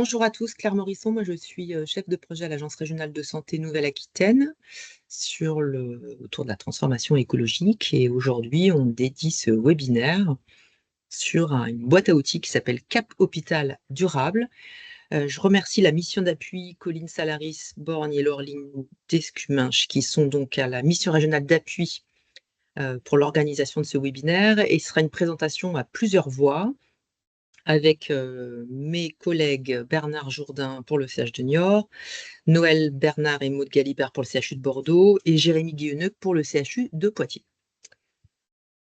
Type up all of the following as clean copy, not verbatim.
Bonjour à tous, Claire Morisson, moi je suis chef de projet à l'Agence régionale de santé Nouvelle-Aquitaine autour de la transformation écologique et aujourd'hui on dédie ce webinaire sur une boîte à outils qui s'appelle Cap Hôpital Durable. Je remercie la mission d'appui Colline Salaris, Borgne et Laureline Descuminches qui sont donc à la mission régionale d'appui pour l'organisation de ce webinaire et ce sera une présentation à plusieurs voix avec mes collègues Bernard Jourdain pour le CH de Niort, Noël Bernard et Maud Galibert pour le CHU de Bordeaux et Jérémy Guilleneuc pour le CHU de Poitiers.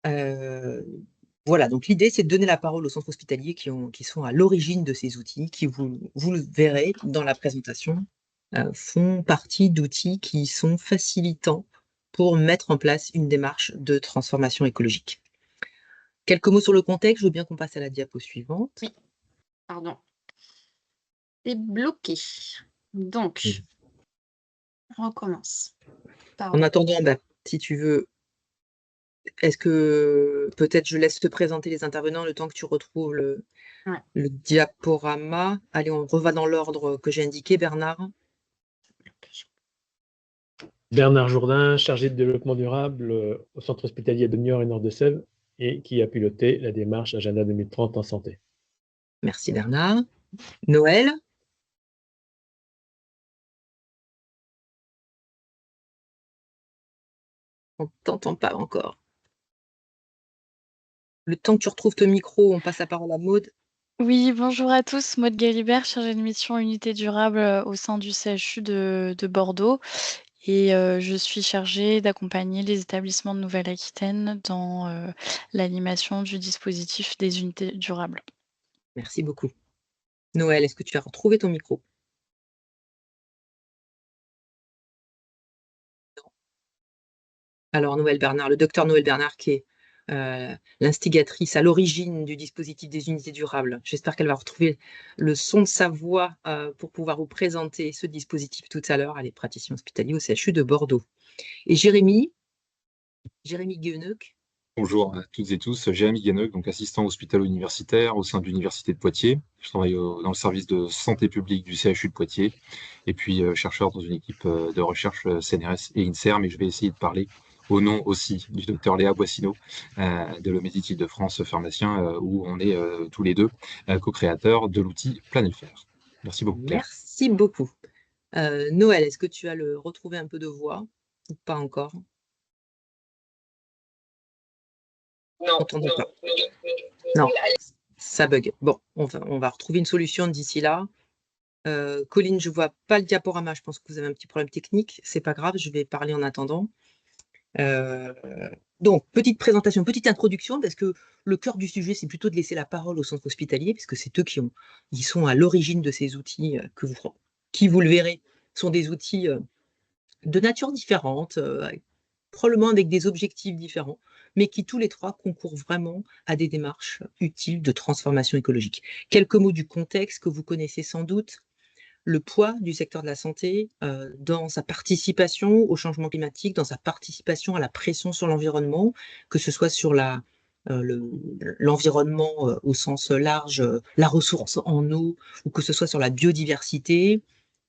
Voilà, donc l'idée c'est de donner la parole aux centres hospitaliers qui sont à l'origine de ces outils, qui vous le verrez dans la présentation, font partie d'outils qui sont facilitants pour mettre en place une démarche de transformation écologique. Quelques mots sur le contexte, je veux bien qu'on passe à la diapo suivante. Oui, pardon. C'est bloqué. Donc, on recommence. En attendant, si tu veux, est-ce que peut-être je laisse te présenter les intervenants le temps que tu retrouves le diaporama? Allez, on reva dans l'ordre que j'ai indiqué, Bernard. Bernard Jourdain, chargé de développement durable au centre hospitalier de Niort et Nord-de-Sèvres et qui a piloté la démarche Agenda 2030 en santé. Merci Bernard. Noël? On ne t'entend pas encore. Le temps que tu retrouves ton micro, on passe la parole à Maud. Oui, bonjour à tous. Maud Galibert, chargée de mission unité durable au sein du CHU de Bordeaux. Et je suis chargée d'accompagner les établissements de Nouvelle-Aquitaine dans l'animation du dispositif des unités durables. Merci beaucoup. Noël, est-ce que tu as retrouvé ton micro? Non. Alors Noël Bernard, le docteur Noël Bernard qui est l'instigatrice à l'origine du dispositif des unités durables. J'espère qu'elle va retrouver le son de sa voix pour pouvoir vous présenter ce dispositif tout à l'heure. Elle est praticienne hospitalière au CHU de Bordeaux. Et Jérémy Guilleneuc. Bonjour à toutes et tous, Jérémy Guilleneuc, donc assistant hospitalo-universitaire au sein de l'Université de Poitiers. Je travaille dans le service de santé publique du CHU de Poitiers et puis chercheur dans une équipe de recherche CNRS et INSERM, et je vais essayer de parler au nom aussi du docteur Léa Boissineau de l'Omedit Île-de-France pharmacien, où on est tous les deux co-créateurs de l'outil Planelfer. Merci beaucoup, Claire. Merci beaucoup. Noël, est-ce que tu as retrouvé un peu de voix ou pas encore? Non, ça bug. Bon, on va retrouver une solution d'ici là. Colline, je vois pas le diaporama, je pense que vous avez un petit problème technique. C'est pas grave, je vais parler en attendant. Donc, petite présentation, petite introduction, parce que le cœur du sujet, c'est plutôt de laisser la parole au centre hospitalier, puisque c'est eux qui sont à l'origine de ces outils qui, vous le verrez, sont des outils de nature différente, probablement avec des objectifs différents, mais qui tous les trois concourent vraiment à des démarches utiles de transformation écologique. Quelques mots du contexte que vous connaissez sans doute. Le poids du secteur de la santé dans sa participation au changement climatique, dans sa participation à la pression sur l'environnement, que ce soit sur l'environnement au sens large, la ressource en eau, ou que ce soit sur la biodiversité.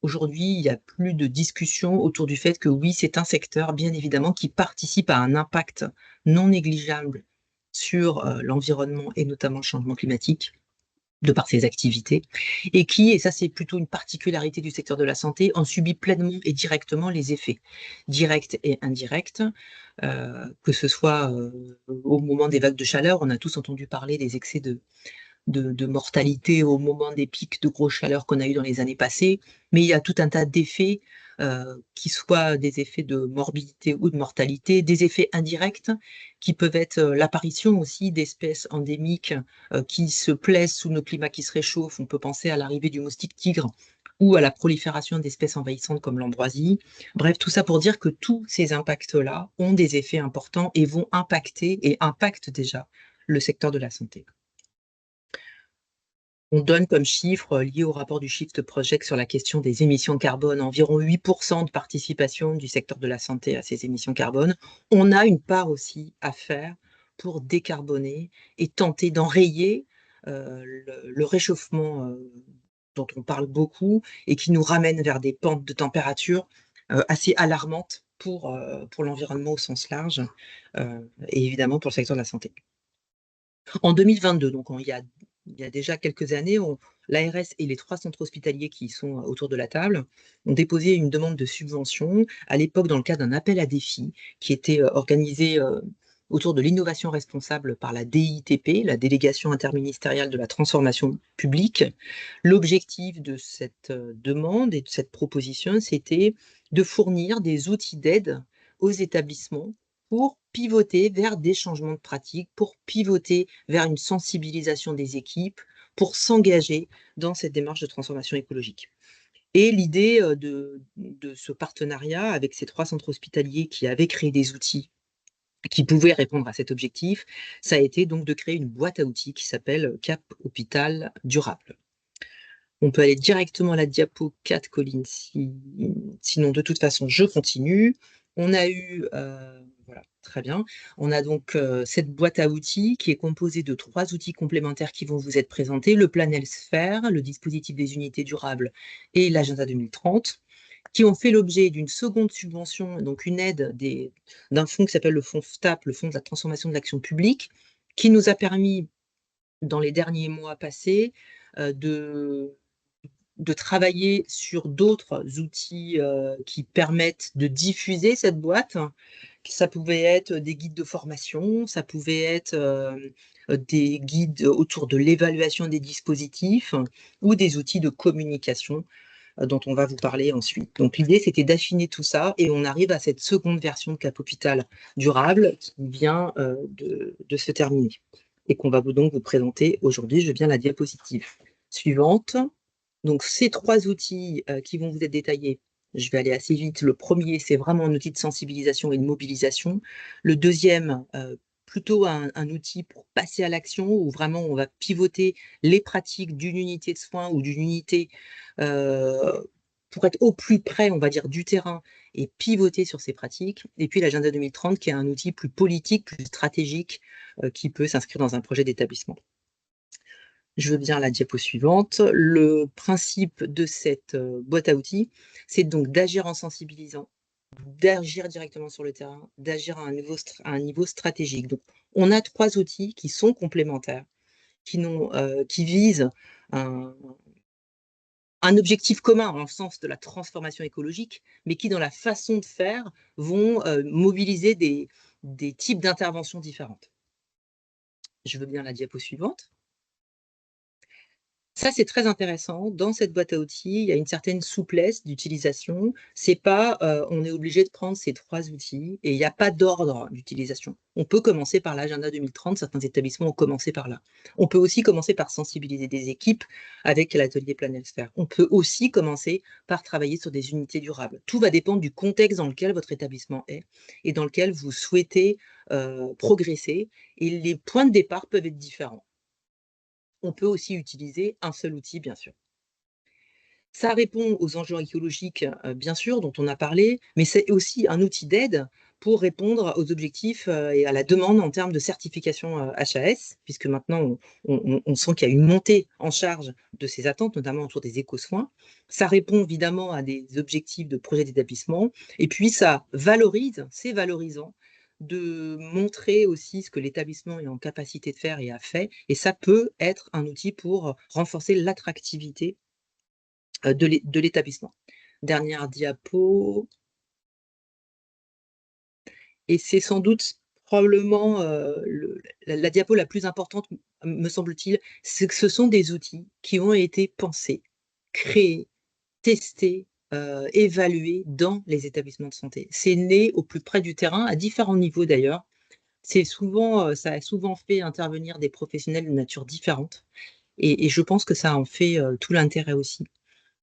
Aujourd'hui, il n'y a plus de discussion autour du fait que oui, c'est un secteur, bien évidemment, qui participe à un impact non négligeable sur l'environnement et notamment le changement climatique, de par ses activités, et ça c'est plutôt une particularité du secteur de la santé, en subit pleinement et directement les effets, directs et indirects, que ce soit au moment des vagues de chaleur. On a tous entendu parler des excès de mortalité au moment des pics de grosse chaleur qu'on a eu dans les années passées, mais il y a tout un tas d'effets, qui soient des effets de morbidité ou de mortalité, des effets indirects qui peuvent être l'apparition aussi d'espèces endémiques qui se plaisent sous nos climats qui se réchauffent. On peut penser à l'arrivée du moustique tigre ou à la prolifération d'espèces envahissantes comme l'ambroisie. Bref, tout ça pour dire que tous ces impacts-là ont des effets importants et vont impacter et impactent déjà le secteur de la santé. On donne comme chiffre lié au rapport du Shift Project sur la question des émissions de carbone, environ 8% de participation du secteur de la santé à ces émissions carbone. On a une part aussi à faire pour décarboner et tenter d'enrayer le réchauffement dont on parle beaucoup et qui nous ramène vers des pentes de température assez alarmantes pour l'environnement au sens large et évidemment pour le secteur de la santé. En 2022, donc il y a déjà quelques années, l'ARS et les 3 centres hospitaliers qui sont autour de la table ont déposé une demande de subvention, à l'époque dans le cadre d'un appel à défis qui était organisé autour de l'innovation responsable par la DITP, la Délégation interministérielle de la transformation publique. L'objectif de cette demande et de cette proposition, c'était de fournir des outils d'aide aux établissements pour pivoter vers des changements de pratiques, pour pivoter vers une sensibilisation des équipes, pour s'engager dans cette démarche de transformation écologique. Et l'idée de ce partenariat avec ces 3 centres hospitaliers qui avaient créé des outils qui pouvaient répondre à cet objectif, ça a été donc de créer une boîte à outils qui s'appelle Cap Hôpital Durable. On peut aller directement à la diapo 4, Colline, sinon de toute façon je continue. On a eu, voilà, très bien. On a donc cette boîte à outils qui est composée de 3 outils complémentaires qui vont vous être présentés, le Planel Sphère, le dispositif des unités durables et l'agenda 2030, qui ont fait l'objet d'une seconde subvention, donc une aide d'un fonds qui s'appelle le fonds FTAP, le fonds de la transformation de l'action publique, qui nous a permis, dans les derniers mois passés, de travailler sur d'autres outils qui permettent de diffuser cette boîte. Ça pouvait être des guides de formation, ça pouvait être des guides autour de l'évaluation des dispositifs ou des outils de communication dont on va vous parler ensuite. Donc l'idée, c'était d'affiner tout ça et on arrive à cette seconde version de Cap Hôpital Durable qui vient de se terminer et qu'on va donc vous présenter aujourd'hui. Je viens à la diapositive suivante. Donc, ces 3 outils qui vont vous être détaillés, je vais aller assez vite. Le premier, c'est vraiment un outil de sensibilisation et de mobilisation. Le deuxième, plutôt un outil pour passer à l'action, où vraiment on va pivoter les pratiques d'une unité de soins ou d'une unité pour être au plus près, on va dire, du terrain et pivoter sur ces pratiques. Et puis l'agenda 2030, qui est un outil plus politique, plus stratégique, qui peut s'inscrire dans un projet d'établissement. Je veux bien la diapo suivante. Le principe de cette boîte à outils, c'est donc d'agir en sensibilisant, d'agir directement sur le terrain, d'agir à un niveau stratégique. Donc, on a 3 outils qui sont complémentaires, qui visent un objectif commun en sens de la transformation écologique, mais qui, dans la façon de faire, vont mobiliser des types d'interventions différentes. Je veux bien la diapo suivante. Ça, c'est très intéressant. Dans cette boîte à outils, il y a une certaine souplesse d'utilisation. C'est pas, on est obligé de prendre ces 3 outils et il n'y a pas d'ordre d'utilisation. On peut commencer par l'agenda 2030, certains établissements ont commencé par là. On peut aussi commencer par sensibiliser des équipes avec l'atelier Planel Sphère. On peut aussi commencer par travailler sur des unités durables. Tout va dépendre du contexte dans lequel votre établissement est et dans lequel vous souhaitez progresser. Et les points de départ peuvent être différents. On peut aussi utiliser un seul outil, bien sûr. Ça répond aux enjeux écologiques, bien sûr, dont on a parlé, mais c'est aussi un outil d'aide pour répondre aux objectifs et à la demande en termes de certification HAS, puisque maintenant, on sent qu'il y a une montée en charge de ces attentes, notamment autour des éco-soins. Ça répond évidemment à des objectifs de projet d'établissement, et puis ça valorise, c'est valorisant, de montrer aussi ce que l'établissement est en capacité de faire et a fait. Et ça peut être un outil pour renforcer l'attractivité de l'établissement. Dernière diapo. Et c'est sans doute probablement la diapo la plus importante, me semble-t-il, c'est que ce sont des outils qui ont été pensés, créés, testés, évalués dans les établissements de santé. C'est né au plus près du terrain, à différents niveaux d'ailleurs. C'est souvent, ça a souvent fait intervenir des professionnels de nature différente et je pense que ça en fait tout l'intérêt aussi,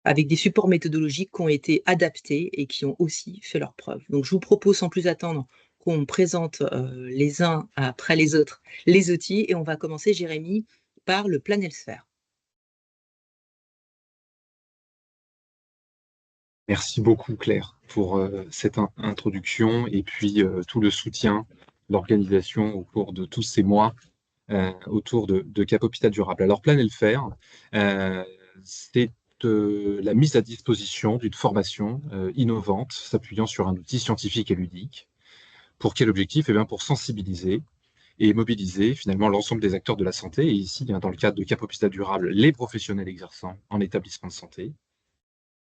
avec des supports méthodologiques qui ont été adaptés et qui ont aussi fait leurs preuves. Donc je vous propose sans plus attendre qu'on présente les uns après les autres les outils et on va commencer, Jérémy, par le Planel Sphère. Merci beaucoup, Claire, pour cette introduction et puis tout le soutien, l'organisation au cours de tous ces mois autour de Cap Hôpital Durable. Alors, Planel Faire, c'est de la mise à disposition d'une formation innovante, s'appuyant sur un outil scientifique et ludique. Pour quel objectif? Eh bien, pour sensibiliser et mobiliser finalement l'ensemble des acteurs de la santé, et ici, dans le cadre de Cap Hôpital Durable, les professionnels exerçant en établissement de santé.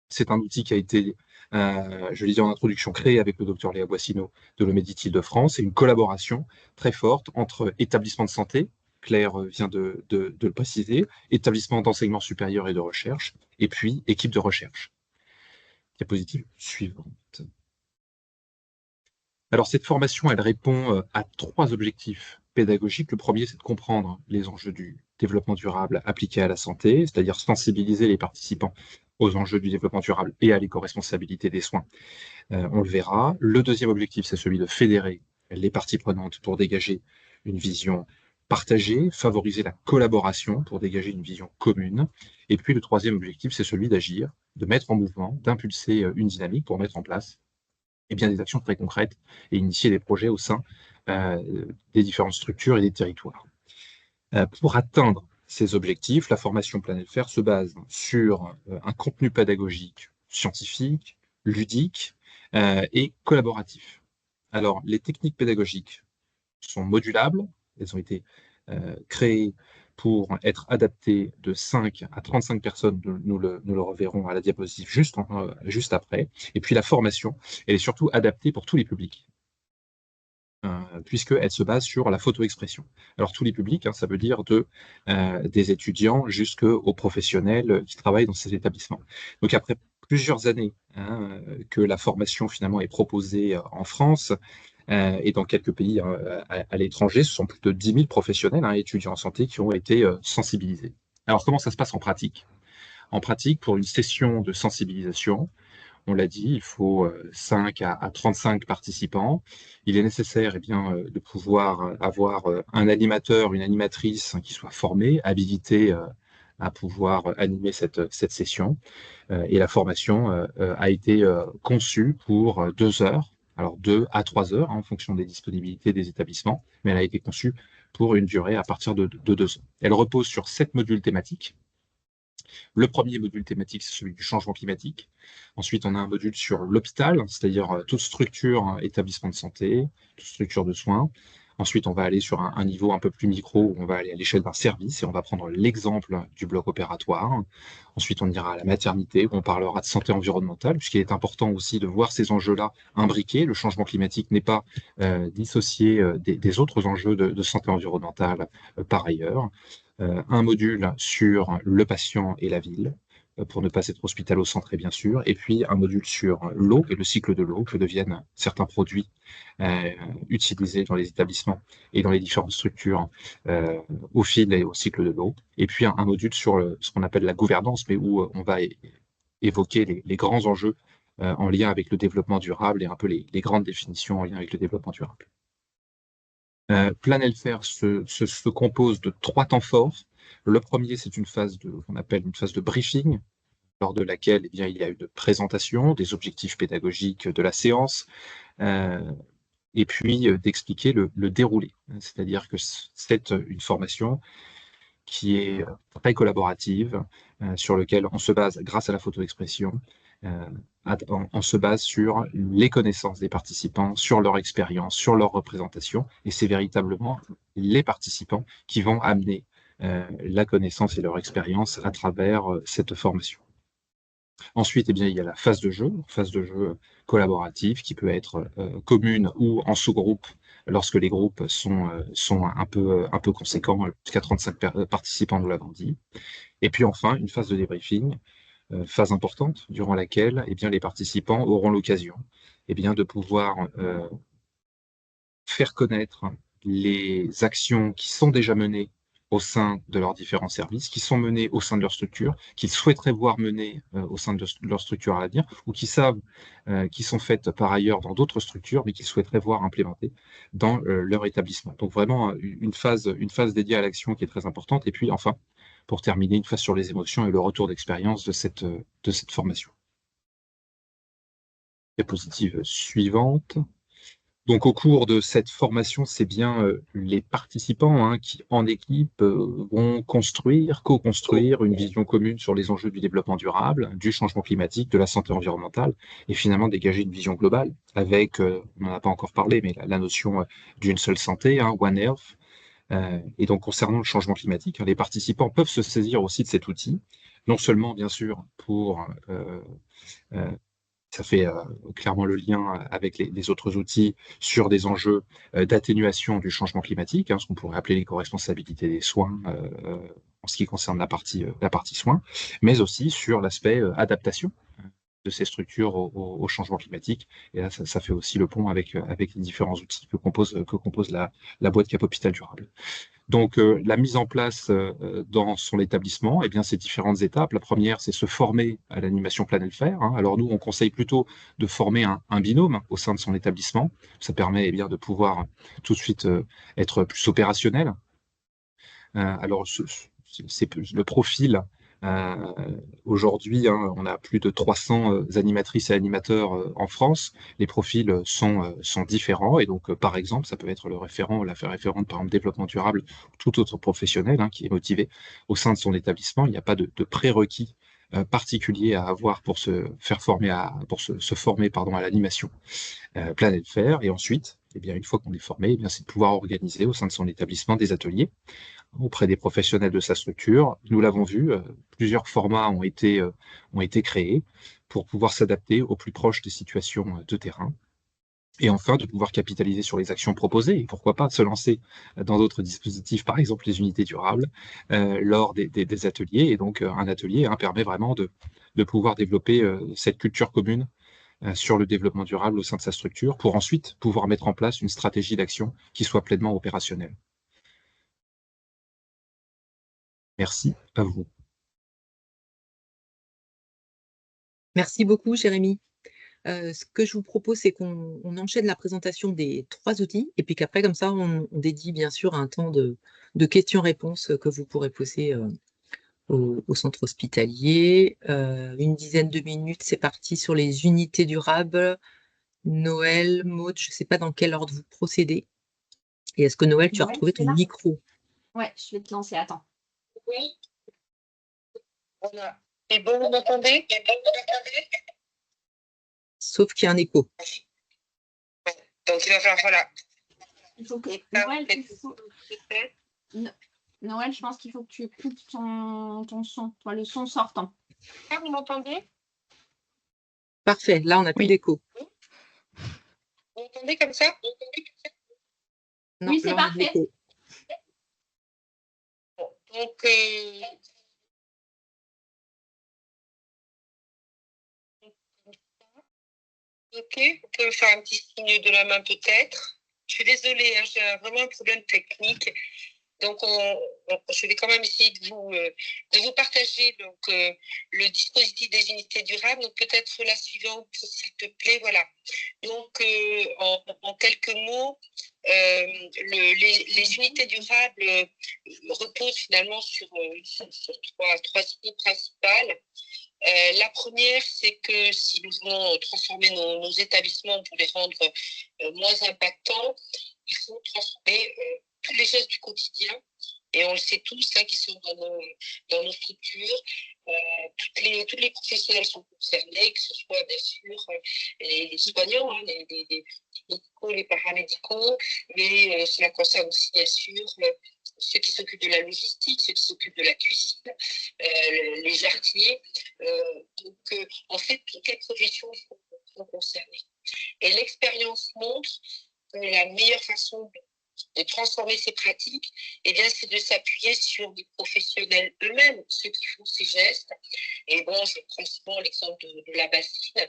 C'est un outil qui a été, je l'ai dit en introduction, créé avec le docteur Léa Boissineau de l'Omedit Île-de-France, et une collaboration très forte entre établissements de santé, Claire vient de le préciser, établissements d'enseignement supérieur et de recherche, et puis équipe de recherche. Diapositive suivante. Alors cette formation, elle répond à 3 objectifs pédagogiques. Le premier, c'est de comprendre les enjeux du développement durable appliqués à la santé, c'est-à-dire sensibiliser les participants aux enjeux du développement durable et à l'éco-responsabilité des soins. On le verra. Le deuxième objectif, c'est celui de fédérer les parties prenantes pour dégager une vision partagée, favoriser la collaboration pour dégager une vision commune. Et puis le troisième objectif, c'est celui d'agir, de mettre en mouvement, d'impulser une dynamique pour mettre en place des actions très concrètes et initier des projets au sein des différentes structures et des territoires. Pour atteindre ces objectifs, la formation Planète Fer se base sur un contenu pédagogique, scientifique, ludique et collaboratif. Alors, les techniques pédagogiques sont modulables, elles ont été créées pour être adaptées de 5 à 35 personnes, nous le reverrons à la diapositive juste après. Et puis la formation, elle est surtout adaptée pour tous les publics, puisqu'elle se base sur la photo-expression. Alors tous les publics, ça veut dire des étudiants jusqu'aux professionnels qui travaillent dans ces établissements. Donc après plusieurs années que la formation finalement est proposée en France, et dans quelques pays à l'étranger, ce sont plus de 10 000 professionnels, étudiants en santé, qui ont été sensibilisés. Alors, comment ça se passe en pratique? En pratique, pour une session de sensibilisation, on l'a dit, il faut 5 à 35 participants. Il est nécessaire de pouvoir avoir un animateur, une animatrice qui soit formée, habilité à pouvoir animer cette session. Et la formation a été conçue pour 2 heures. Alors 2 à 3 heures, en fonction des disponibilités des établissements, mais elle a été conçue pour une durée à partir de 2 heures. Elle repose sur 7 modules thématiques. Le premier module thématique, c'est celui du changement climatique. Ensuite, on a un module sur l'hôpital, c'est-à-dire toute structure, établissement de santé, toute structure de soins. Ensuite, on va aller sur un niveau un peu plus micro, où on va aller à l'échelle d'un service et on va prendre l'exemple du bloc opératoire. Ensuite, on ira à la maternité, où on parlera de santé environnementale, puisqu'il est important aussi de voir ces enjeux-là imbriqués. Le changement climatique n'est pas dissocié des autres enjeux de santé environnementale par ailleurs. Un module sur le patient et la ville, pour ne pas être hospitalo-centré bien sûr, et puis un module sur l'eau et le cycle de l'eau, que deviennent certains produits utilisés dans les établissements et dans les différentes structures au fil et au cycle de l'eau, et puis un module sur ce qu'on appelle la gouvernance, mais où on va évoquer les grands enjeux en lien avec le développement durable et un peu les grandes définitions en lien avec le développement durable. Planète Fer se compose de 3 temps forts. Le premier, c'est une phase qu'on appelle une phase de briefing, lors de laquelle il y a une présentation des objectifs pédagogiques de la séance, et puis d'expliquer le déroulé. C'est-à-dire que c'est une formation qui est très collaborative, sur laquelle on se base, grâce à la photo-expression, on se base sur les connaissances des participants, sur leur expérience, sur leur représentation, et c'est véritablement les participants qui vont amener la connaissance et leur expérience à travers cette formation. Ensuite, il y a la phase de jeu collaborative qui peut être commune ou en sous-groupe, lorsque les groupes sont un peu conséquents, jusqu'à 35 participants, nous l'avons dit. Et puis enfin, une phase de débriefing, phase importante, durant laquelle les participants auront l'occasion de pouvoir faire connaître les actions qui sont déjà menées au sein de leurs différents services, qui sont menées au sein de leur structure, qu'ils souhaiteraient voir menées au sein de leur structure à l'avenir, ou qui savent qui sont faites par ailleurs dans d'autres structures, mais qu'ils souhaiteraient voir implémentées dans leur établissement. Donc vraiment une phase dédiée à l'action qui est très importante. Et puis enfin, pour terminer, une phase sur les émotions et le retour d'expérience de cette formation. Diapositive suivante. Donc, au cours de cette formation, c'est bien les participants qui, en équipe, vont co-construire une vision commune sur les enjeux du développement durable, du changement climatique, de la santé environnementale, et finalement dégager une vision globale avec, on n'en a pas encore parlé, mais la notion d'une seule santé, One Health. Et donc, concernant le changement climatique, les participants peuvent se saisir aussi de cet outil, non seulement, bien sûr, pour ça fait clairement le lien avec les autres outils sur des enjeux d'atténuation du changement climatique, ce qu'on pourrait appeler l'éco-responsabilité des soins en ce qui concerne la partie soins, mais aussi sur l'aspect adaptation de ces structures au changement climatique. Et là, ça fait aussi le pont avec les différents outils que compose la boîte Cap Hôpital Durable. Donc, la mise en place dans son établissement, eh bien, c'est différentes étapes. La première, c'est se former à l'animation Planète Faire. Alors, nous, on conseille plutôt de former un binôme au sein de son établissement. Ça permet eh bien, de pouvoir tout de suite être plus opérationnel. Alors, c'est le profil. Aujourd'hui, on a plus de 300 animatrices et animateurs en France. Les profils sont différents. Et donc, par exemple, ça peut être le référent ou la référente, par exemple, développement durable, ou tout autre professionnel qui est motivé au sein de son établissement. Il n'y a pas de prérequis particulier à avoir pour se faire former pour se former à l'animation Planète Faire. Et ensuite, eh bien, une fois qu'on est formé, eh bien, c'est de pouvoir organiser au sein de son établissement des ateliers auprès des professionnels de sa structure. Nous l'avons vu, plusieurs formats ont été créés pour pouvoir s'adapter au plus proche des situations de terrain. Et enfin, de pouvoir capitaliser sur les actions proposées, et pourquoi pas se lancer dans d'autres dispositifs, par exemple les unités durables, lors des ateliers. Et donc, un atelier permet vraiment de pouvoir développer cette culture commune sur le développement durable au sein de sa structure, pour ensuite pouvoir mettre en place une stratégie d'action qui soit pleinement opérationnelle. Merci à vous. Merci beaucoup, Jérémy. Ce que je vous propose, c'est qu'on enchaîne la présentation des 3 outils et puis qu'après, comme ça, on dédie bien sûr un temps de questions-réponses que vous pourrez poser au centre hospitalier. Une dizaine de minutes, c'est parti sur les unités durables. Noël, Maud, je ne sais pas dans quel ordre vous procédez. Et est-ce que Noël, tu as retrouvé ton micro? Ouais, je vais te lancer, attends. Oui. Voilà. Et bon, vous m'entendez? Sauf qu'il y a un écho. Donc, il va falloir, voilà. Il faut que Noël, je pense qu'il faut que tu coupes ton son, le son sortant. Ah, vous m'entendez? Parfait, là, on n'a plus Oui. d'écho. Vous m'entendez comme ça? Non, oui, c'est là, on a de parfait. l'écho. Bon, donc, ok, vous pouvez me faire un petit signe de la main peut-être. Je suis désolée, j'ai vraiment un problème technique. Donc, je vais quand même essayer de vous partager donc, le dispositif des unités durables. Donc, peut-être la suivante, s'il te plaît. Voilà. Donc, en quelques mots, les unités durables reposent finalement sur trois idées principales. La première, c'est que si nous voulons transformer nos établissements pour les rendre moins impactants, il faut transformer tous les gestes du quotidien. Et on le sait tous, qui sont dans nos structures. Tous les professionnels sont concernés, que ce soit bien sûr les soignants, les médicaux, les paramédicaux, mais cela concerne aussi bien sûr ceux qui s'occupent de la logistique, ceux qui s'occupent de la cuisine, les jardiniers. Donc, en fait, toutes les professions sont concernées. Et l'expérience montre que la meilleure façon de transformer ces pratiques, c'est de s'appuyer sur des professionnels eux-mêmes, ceux qui font ces gestes. Et bon, je prends souvent l'exemple de la bassine.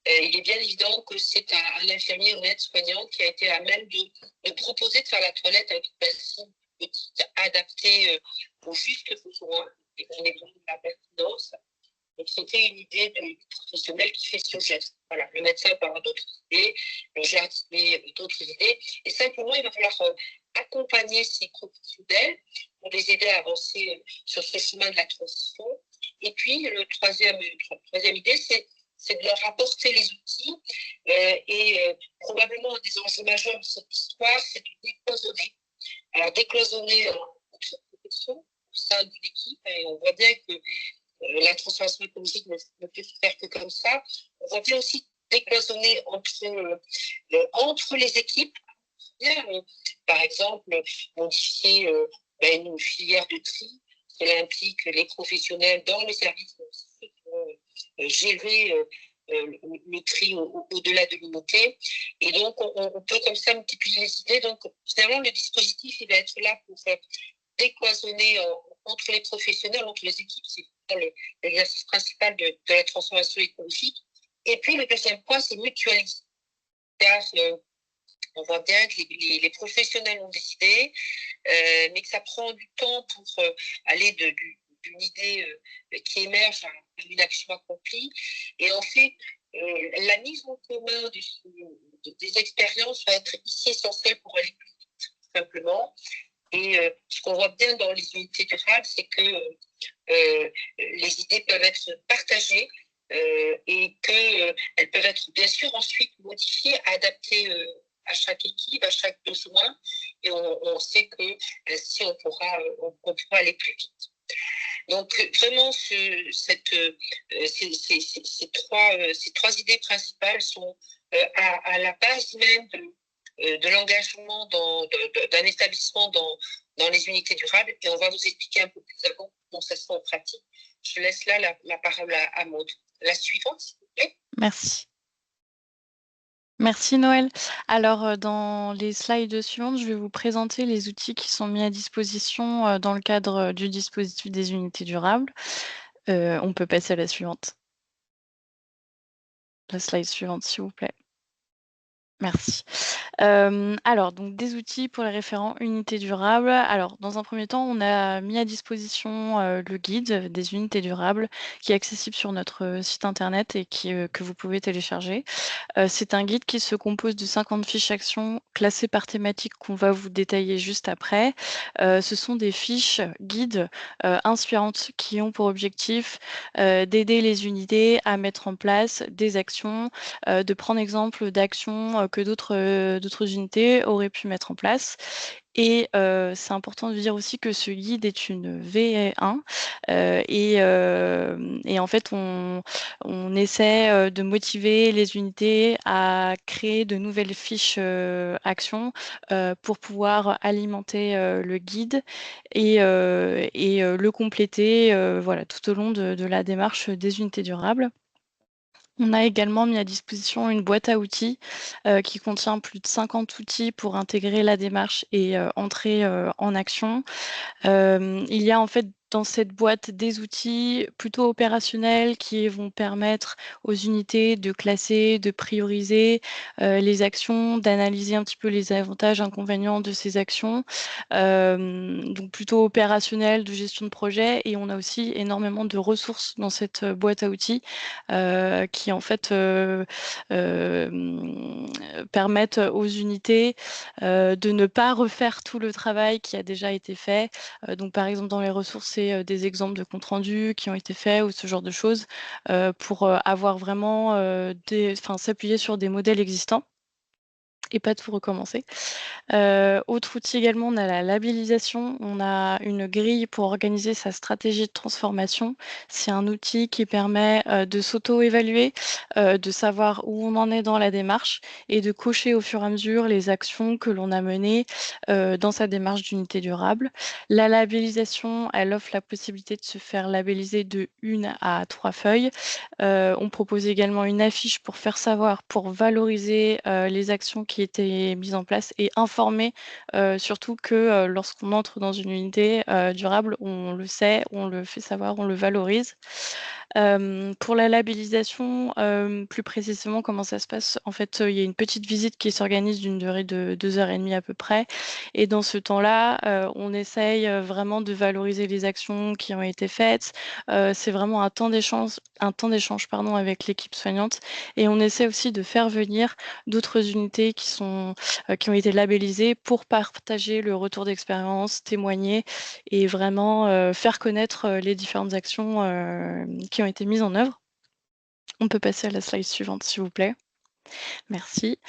Il est bien évident que c'est un infirmier ou un aide-soignant qui a été à même de proposer de faire la toilette avec une bassine petite, adaptée au juste besoin, et on est dans la pertinence. Donc, c'était une idée du professionnel qui fait ce geste. Voilà, le médecin peut avoir d'autres idées, le jardinier d'autres idées. Et simplement, il va falloir accompagner ces professionnels pour les aider à avancer sur ce chemin de la transition. Et puis, la troisième idée, c'est de leur apporter les outils. Probablement un des enjeux majeurs de cette histoire, c'est de décloisonner. Alors, décloisonner entre professions au sein d'une équipe, et on voit bien que la transformation écologique ne peut se faire que comme ça. On voit bien aussi décloisonner entre les équipes. Par exemple, modifier une filière de tri, cela implique les professionnels dans les services pour gérer le tri au-delà de l'unité. Et donc, on peut comme ça multiplier les idées. Donc, finalement, le dispositif, il va être là pour décloisonner entre les professionnels, entre les équipes. C'est l'exercice principal de la transformation écologique. Et puis, le deuxième point, c'est mutualiser. On voit bien que les professionnels ont des idées, mais que ça prend du temps pour aller d'une idée qui émerge à une action accomplie. Et en fait, la mise en commun des expériences va être ici essentielle pour aller plus vite, tout simplement. Et ce qu'on voit bien dans les unités durables, c'est que les idées peuvent être partagées et qu'elles peuvent être bien sûr ensuite modifiées, adaptées à chaque équipe, à chaque besoin. Et on sait que ainsi on pourra aller plus vite. Donc vraiment, ces trois idées principales sont à la base même de l'engagement d'un établissement dans les unités durables. Et on va vous expliquer un peu plus avant comment ça se fait en pratique. Je laisse là la parole à Maud. La suivante, s'il vous plaît. Merci. Merci Noël. Alors, dans les slides suivantes, je vais vous présenter les outils qui sont mis à disposition dans le cadre du dispositif des unités durables. On peut passer à la suivante. La slide suivante, s'il vous plaît. Merci. Alors, donc des outils pour les référents unités durables. Alors, dans un premier temps, on a mis à disposition le guide des unités durables qui est accessible sur notre site internet et que vous pouvez télécharger. C'est un guide qui se compose de 50 fiches actions classées par thématique qu'on va vous détailler juste après. Ce sont des fiches guides inspirantes qui ont pour objectif d'aider les unités à mettre en place des actions, de prendre exemple d'actions que d'autres unités auraient pu mettre en place. Et c'est important de dire aussi que ce guide est une V1 et en fait, on essaie de motiver les unités à créer de nouvelles fiches actions pour pouvoir alimenter le guide et le compléter voilà, tout au long de la démarche des unités durables. On a également mis à disposition une boîte à outils qui contient plus de 50 outils pour intégrer la démarche et entrer en action. Il y a en fait dans cette boîte des outils plutôt opérationnels qui vont permettre aux unités de classer, de prioriser les actions, d'analyser un petit peu les avantages, inconvénients de ces actions. Donc plutôt opérationnel, de gestion de projet. Et on a aussi énormément de ressources dans cette boîte à outils qui en fait permettent aux unités de ne pas refaire tout le travail qui a déjà été fait. Donc par exemple dans les ressources, c'est des exemples de comptes rendus qui ont été faits ou ce genre de choses pour avoir vraiment s'appuyer sur des modèles existants et pas tout recommencer. Autre outil également, on a la labellisation. On a une grille pour organiser sa stratégie de transformation. C'est un outil qui permet de s'auto-évaluer, de savoir où on en est dans la démarche et de cocher au fur et à mesure les actions que l'on a menées dans sa démarche d'unité durable. La labellisation, elle offre la possibilité de se faire labelliser de 1 à 3 feuilles. On propose également une affiche pour faire savoir, pour valoriser les actions qui étaient mises en place et informer surtout que lorsqu'on entre dans une unité durable, on le sait, on le fait savoir, on le valorise. Pour la labellisation, plus précisément, comment ça se passe? En fait, il y a une petite visite qui s'organise d'une durée de 2h30 à peu près. Et dans ce temps-là, on essaye vraiment de valoriser les actions qui ont été faites. C'est vraiment un temps d'échange avec l'équipe soignante. Et on essaie aussi de faire venir d'autres unités qui ont été labellisées pour partager le retour d'expérience, témoigner et vraiment faire connaître les différentes actions qui ont été mises en œuvre. On peut passer à la slide suivante, s'il vous plaît. Merci.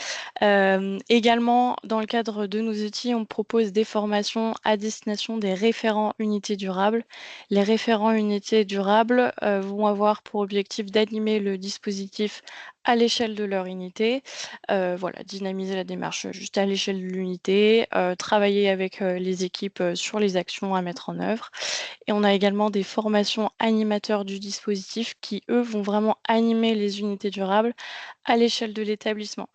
Également, dans le cadre de nos outils, on propose des formations à destination des référents unités durables. Les référents unités durables vont avoir pour objectif d'animer le dispositif à l'échelle de leur unité, voilà, dynamiser la démarche juste à l'échelle de l'unité, travailler avec les équipes sur les actions à mettre en œuvre. Et on a également des formations animateurs du dispositif qui, eux, vont vraiment animer les unités durables à l'échelle de l'établissement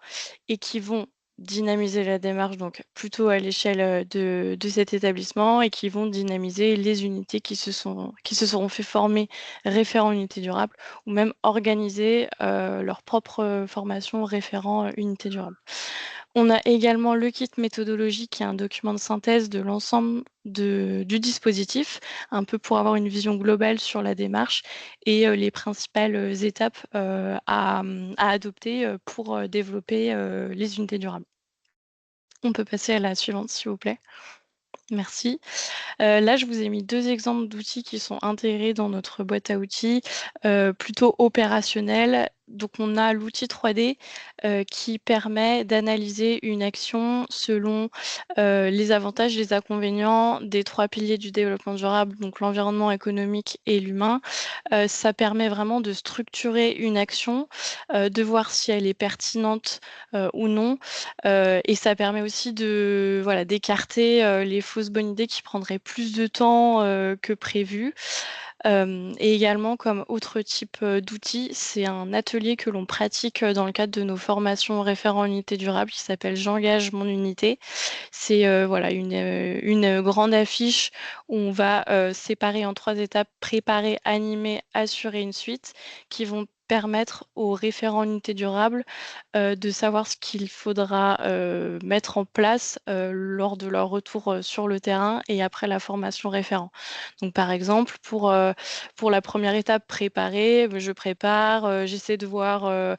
et qui vont dynamiser la démarche, donc plutôt à l'échelle de cet établissement et qui vont dynamiser les unités qui se seront fait former référents unités durables ou même organiser leur propre formation référent unité durable. On a également le kit méthodologie qui est un document de synthèse de l'ensemble du dispositif, un peu pour avoir une vision globale sur la démarche et les principales étapes à adopter pour développer les unités durables. On peut passer à la suivante, s'il vous plaît. Merci. Là, je vous ai mis 2 exemples d'outils qui sont intégrés dans notre boîte à outils, plutôt opérationnels. Donc on a l'outil 3D, qui permet d'analyser une action selon, les avantages et les inconvénients des 3 piliers du développement durable, donc l'environnement économique et l'humain. Ça permet vraiment de structurer une action, de voir si elle est pertinente, ou non. Et ça permet aussi de voilà, d'écarter, les fausses bonnes idées qui prendraient plus de temps, que prévu. Et également comme autre type, d'outil, c'est un atelier que l'on pratique, dans le cadre de nos formations référents unité durable qui s'appelle «J'engage mon unité». C'est, voilà une grande affiche où on va, séparer en 3 étapes: préparer, animer, assurer une suite, qui vont permettre aux référents unité durable, de savoir ce qu'il faudra, mettre en place, lors de leur retour, sur le terrain et après la formation référent. Donc par exemple, pour la première étape, préparer, je prépare, j'essaie de voir,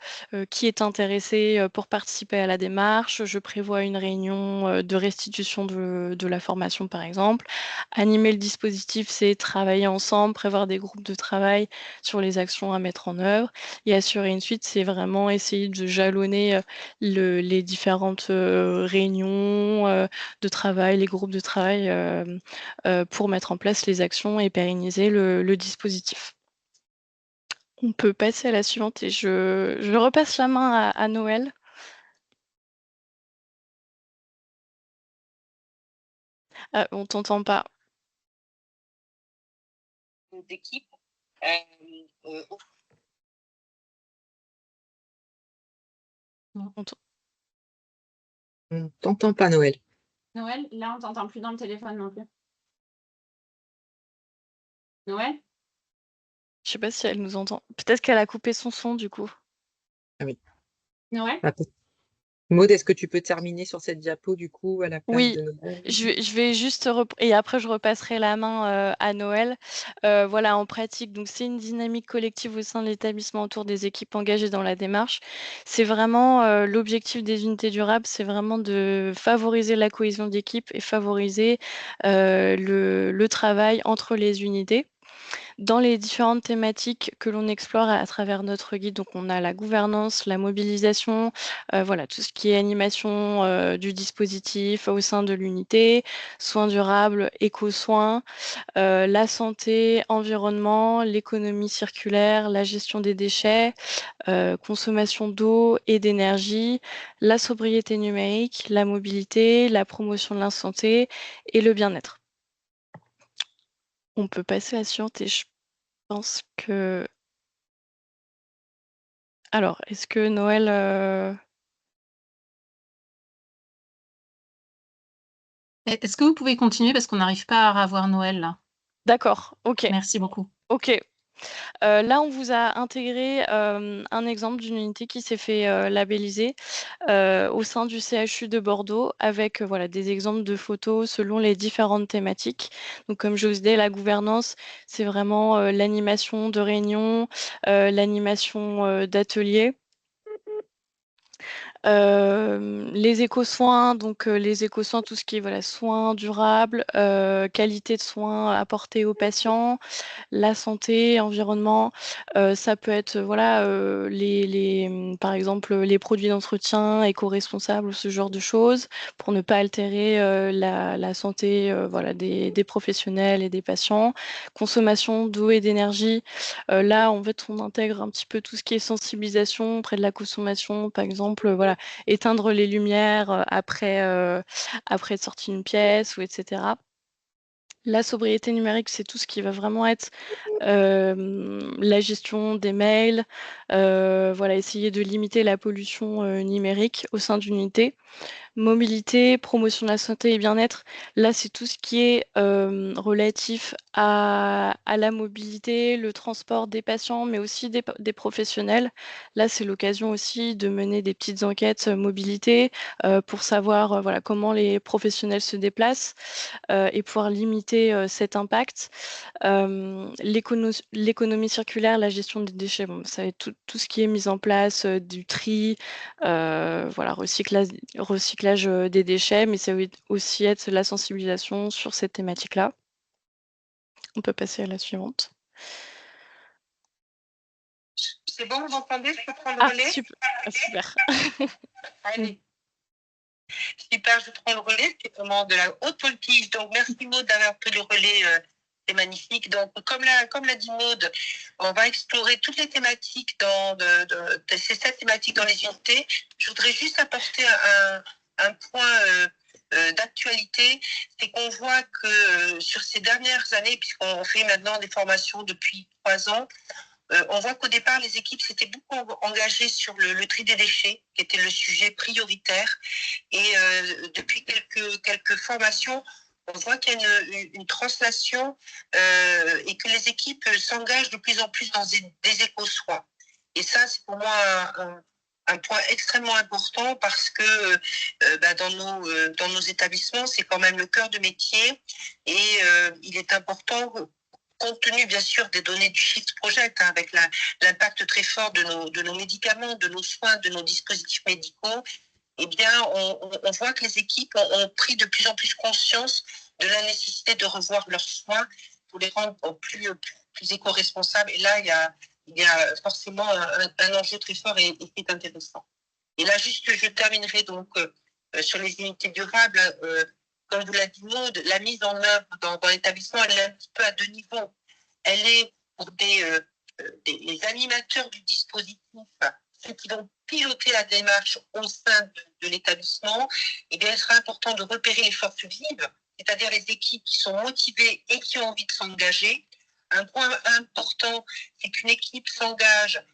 qui est intéressé, pour participer à la démarche. Je prévois une réunion, de restitution de la formation, par exemple. Animer le dispositif, c'est travailler ensemble, prévoir des groupes de travail sur les actions à mettre en œuvre et assurer une suite, c'est vraiment essayer de jalonner, les différentes, réunions, de travail, les groupes de travail, pour mettre en place les actions et pérenniser le dispositif. On peut passer à la suivante et je repasse la main à Noël. Ah, on t'entend pas. D'équipe. On t'en On t'entend pas, Noël. Noël, là, on t'entend plus dans le téléphone non plus. Noël? Je sais pas si elle nous entend. Peut-être qu'elle a coupé son son du coup. Noël? Ah, Maud, est-ce que tu peux terminer sur cette diapo du coup à la place Oui, de Noël? je vais juste et après je repasserai la main, à Noël. Voilà, en pratique, donc c'est une dynamique collective au sein de l'établissement autour des équipes engagées dans la démarche. C'est vraiment, l'objectif des unités durables, c'est vraiment de favoriser la cohésion d'équipe et favoriser, le travail entre les unités. Dans les différentes thématiques que l'on explore à travers notre guide, donc on a la gouvernance, la mobilisation, voilà, tout ce qui est animation, du dispositif au sein de l'unité, soins durables, éco-soins, la santé, environnement, l'économie circulaire, la gestion des déchets, consommation d'eau et d'énergie, la sobriété numérique, la mobilité, la promotion de la santé et le bien-être. On peut passer à la suivante et je pense que alors, est-ce que Noël, Est-ce que vous pouvez continuer parce qu'on n'arrive pas à revoir Noël là? D'accord, OK, Merci beaucoup. OK. Là, on vous a intégré, un exemple d'une unité qui s'est fait, labelliser, au sein du CHU de Bordeaux avec, voilà, des exemples de photos selon les différentes thématiques. Donc comme je vous disais, la gouvernance, c'est vraiment, l'animation de réunions, l'animation, d'ateliers. Les éco-soins, donc les éco-soins, tout ce qui est voilà, soins durables, qualité de soins apportés aux patients, la santé, environnement, ça peut être voilà, par exemple, les produits d'entretien éco-responsables ou ce genre de choses pour ne pas altérer la santé voilà, des professionnels et des patients. Consommation d'eau et d'énergie, là, en fait, on intègre un petit peu tout ce qui est sensibilisation auprès de la consommation, par exemple, voilà, éteindre les lumières après être sorti d'une pièce ou etc. La sobriété numérique, c'est tout ce qui va vraiment être la gestion des mails, voilà, essayer de limiter la pollution numérique au sein d'une unité. Mobilité, promotion de la santé et bien-être, là, c'est tout ce qui est relatif à la mobilité, le transport des patients, mais aussi des professionnels. Là, c'est l'occasion aussi de mener des petites enquêtes mobilité pour savoir voilà, comment les professionnels se déplacent et pouvoir limiter cet impact. L'économie circulaire, la gestion des déchets, bon, ça va être tout ce qui est mis en place, du tri, voilà, recyclage des déchets, mais ça va aussi être la sensibilisation sur cette thématique-là. On peut passer à la suivante. C'est bon, vous entendez? Je peux prendre le relais? Super. Allez. Super, je prends le relais. C'est vraiment de la haute voltige. Donc, merci Maud d'avoir pris le relais. C'est magnifique. Donc, comme l'a dit Maud, on va explorer toutes les thématiques ces 7 thématiques dans les unités. Je voudrais juste apporter un point d'actualité. C'est qu'on voit que sur ces dernières années, puisqu'on fait maintenant des formations depuis 3 ans, on voit qu'au départ, les équipes s'étaient beaucoup engagées sur le tri des déchets, qui était le sujet prioritaire. Et depuis quelques formations, on voit qu'il y a une translation et que les équipes s'engagent de plus en plus dans des éco-soins. Et ça, c'est pour moi un point extrêmement important parce que dans nos établissements, c'est quand même le cœur de métier et il est important, compte tenu bien sûr des données du Shift Project, avec l'impact très fort de nos médicaments, de nos soins, de nos dispositifs médicaux, eh bien, on voit que les équipes ont pris de plus en plus conscience de la nécessité de revoir leurs soins pour les rendre plus éco-responsables. Et là, il y a forcément un enjeu très fort et c'est intéressant. Et là, juste, je terminerai donc sur les unités durables. Comme vous l'a dit Maud, la mise en œuvre dans l'établissement, elle est un petit peu à 2 niveaux. Elle est pour les animateurs du dispositif, ceux qui vont piloter la démarche au sein de l'établissement. Et bien, il sera important de repérer les forces vives, c'est-à-dire les équipes qui sont motivées et qui ont envie de s'engager. Un point important, c'est qu'une équipe s'engage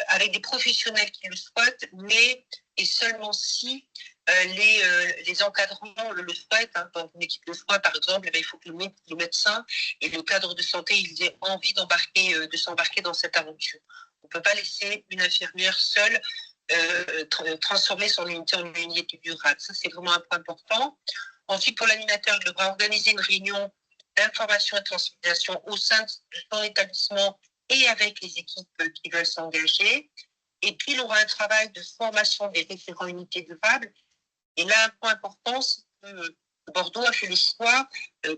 avec des professionnels qui le souhaitent, mais et seulement si les encadrants le souhaitent. Dans une équipe de soins, par exemple, il faut que le médecin et le cadre de santé ils aient envie de s'embarquer dans cette aventure. On ne peut pas laisser une infirmière seule transformer son unité en unité durable. Ça, c'est vraiment un point important. Ensuite, pour l'animateur, il devra organiser une réunion d'information et de sensibilisation au sein de son établissement et avec les équipes qui veulent s'engager. Et puis, il aura un travail de formation des référents unités durables. Et là, un point important, c'est que Bordeaux a fait le choix,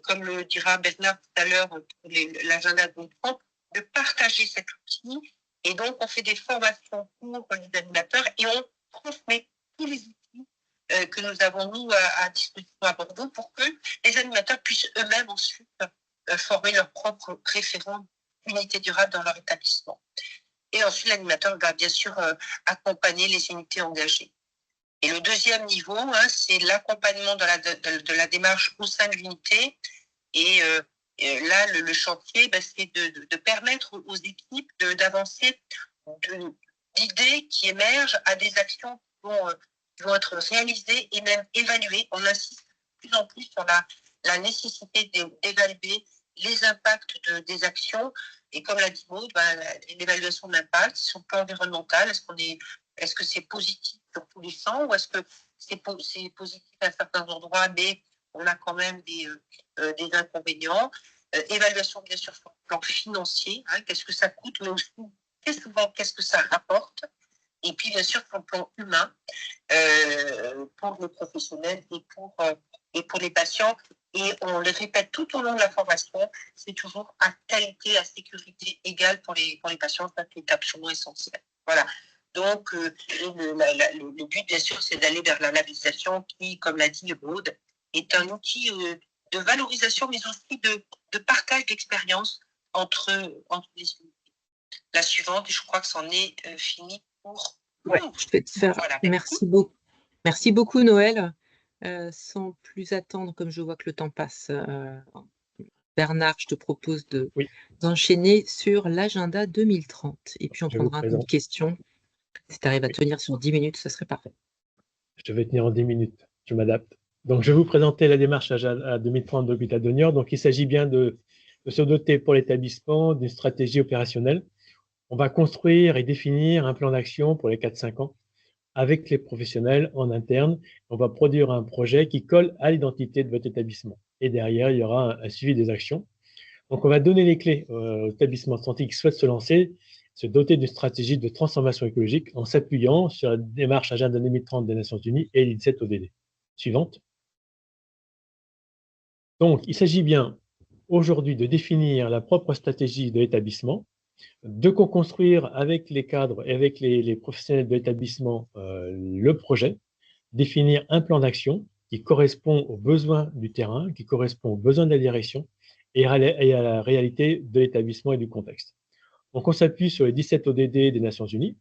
comme le dira Bernard tout à l'heure pour l'agenda de l'enfant, de partager cet outil. Et donc, on fait des formations pour les animateurs et on transmet tous les outils que nous avons, nous, à disposition à Bordeaux pour que les animateurs puissent eux-mêmes ensuite former leurs propres référents unités durables dans leur établissement. Et ensuite, l'animateur va bien sûr accompagner les unités engagées. Et le deuxième niveau, c'est l'accompagnement de la démarche au sein de l'unité. Et là, le chantier, c'est de permettre aux équipes d'avancer d'idées qui émergent à des actions qui vont être réalisées et même évaluées. On insiste de plus en plus sur la nécessité d'évaluer les impacts des actions. Et comme l'a dit Maud, l'évaluation de l'impact sur le plan environnemental, est-ce que c'est positif sur tous les champs ou est-ce que c'est positif à certains endroits, mais on a quand même des inconvénients. Évaluation, bien sûr, sur le plan financier, qu'est-ce que ça coûte, mais aussi, qu'est-ce que ça rapporte. Et puis, bien sûr, sur le plan humain, pour les professionnels et pour les patients. Et on le répète tout au long de la formation, c'est toujours à qualité, à sécurité égale pour les patients. Ça, c'est absolument essentiel. Voilà. Donc, le but, bien sûr, c'est d'aller vers la labellisation qui, comme l'a dit Maud, est un outil de valorisation, mais aussi de partage d'expérience entre les unités. La suivante, je crois que c'en est fini pour... Ouais, je vais te faire. Voilà. Merci beaucoup. Merci beaucoup, Noël. Sans plus attendre, comme je vois que le temps passe, Bernard, je te propose Oui. d'enchaîner sur l'agenda 2030. Et puis, on Je vous prendra une présente. question. Si tu arrives à Oui. tenir sur 10 minutes, ça serait parfait. Je vais tenir en 10 minutes. Je m'adapte. Donc, je vais vous présenter la démarche à 2030 de l'hôpital de Niort. Donc, il s'agit bien de se doter pour l'établissement d'une stratégie opérationnelle. On va construire et définir un plan d'action pour les 4-5 ans avec les professionnels en interne. On va produire un projet qui colle à l'identité de votre établissement. Et derrière, il y aura un suivi des actions. Donc, on va donner les clés aux établissements de santé qui souhaitent se lancer, se doter d'une stratégie de transformation écologique en s'appuyant sur la démarche Agenda 2030 des Nations Unies et les 17 ODD. Suivante. Donc, il s'agit bien aujourd'hui de définir la propre stratégie de l'établissement, de co-construire avec les cadres et avec les professionnels de l'établissement le projet, définir un plan d'action qui correspond aux besoins du terrain, qui correspond aux besoins de la direction et à la réalité de l'établissement et du contexte. Donc, on s'appuie sur les 17 ODD des Nations Unies.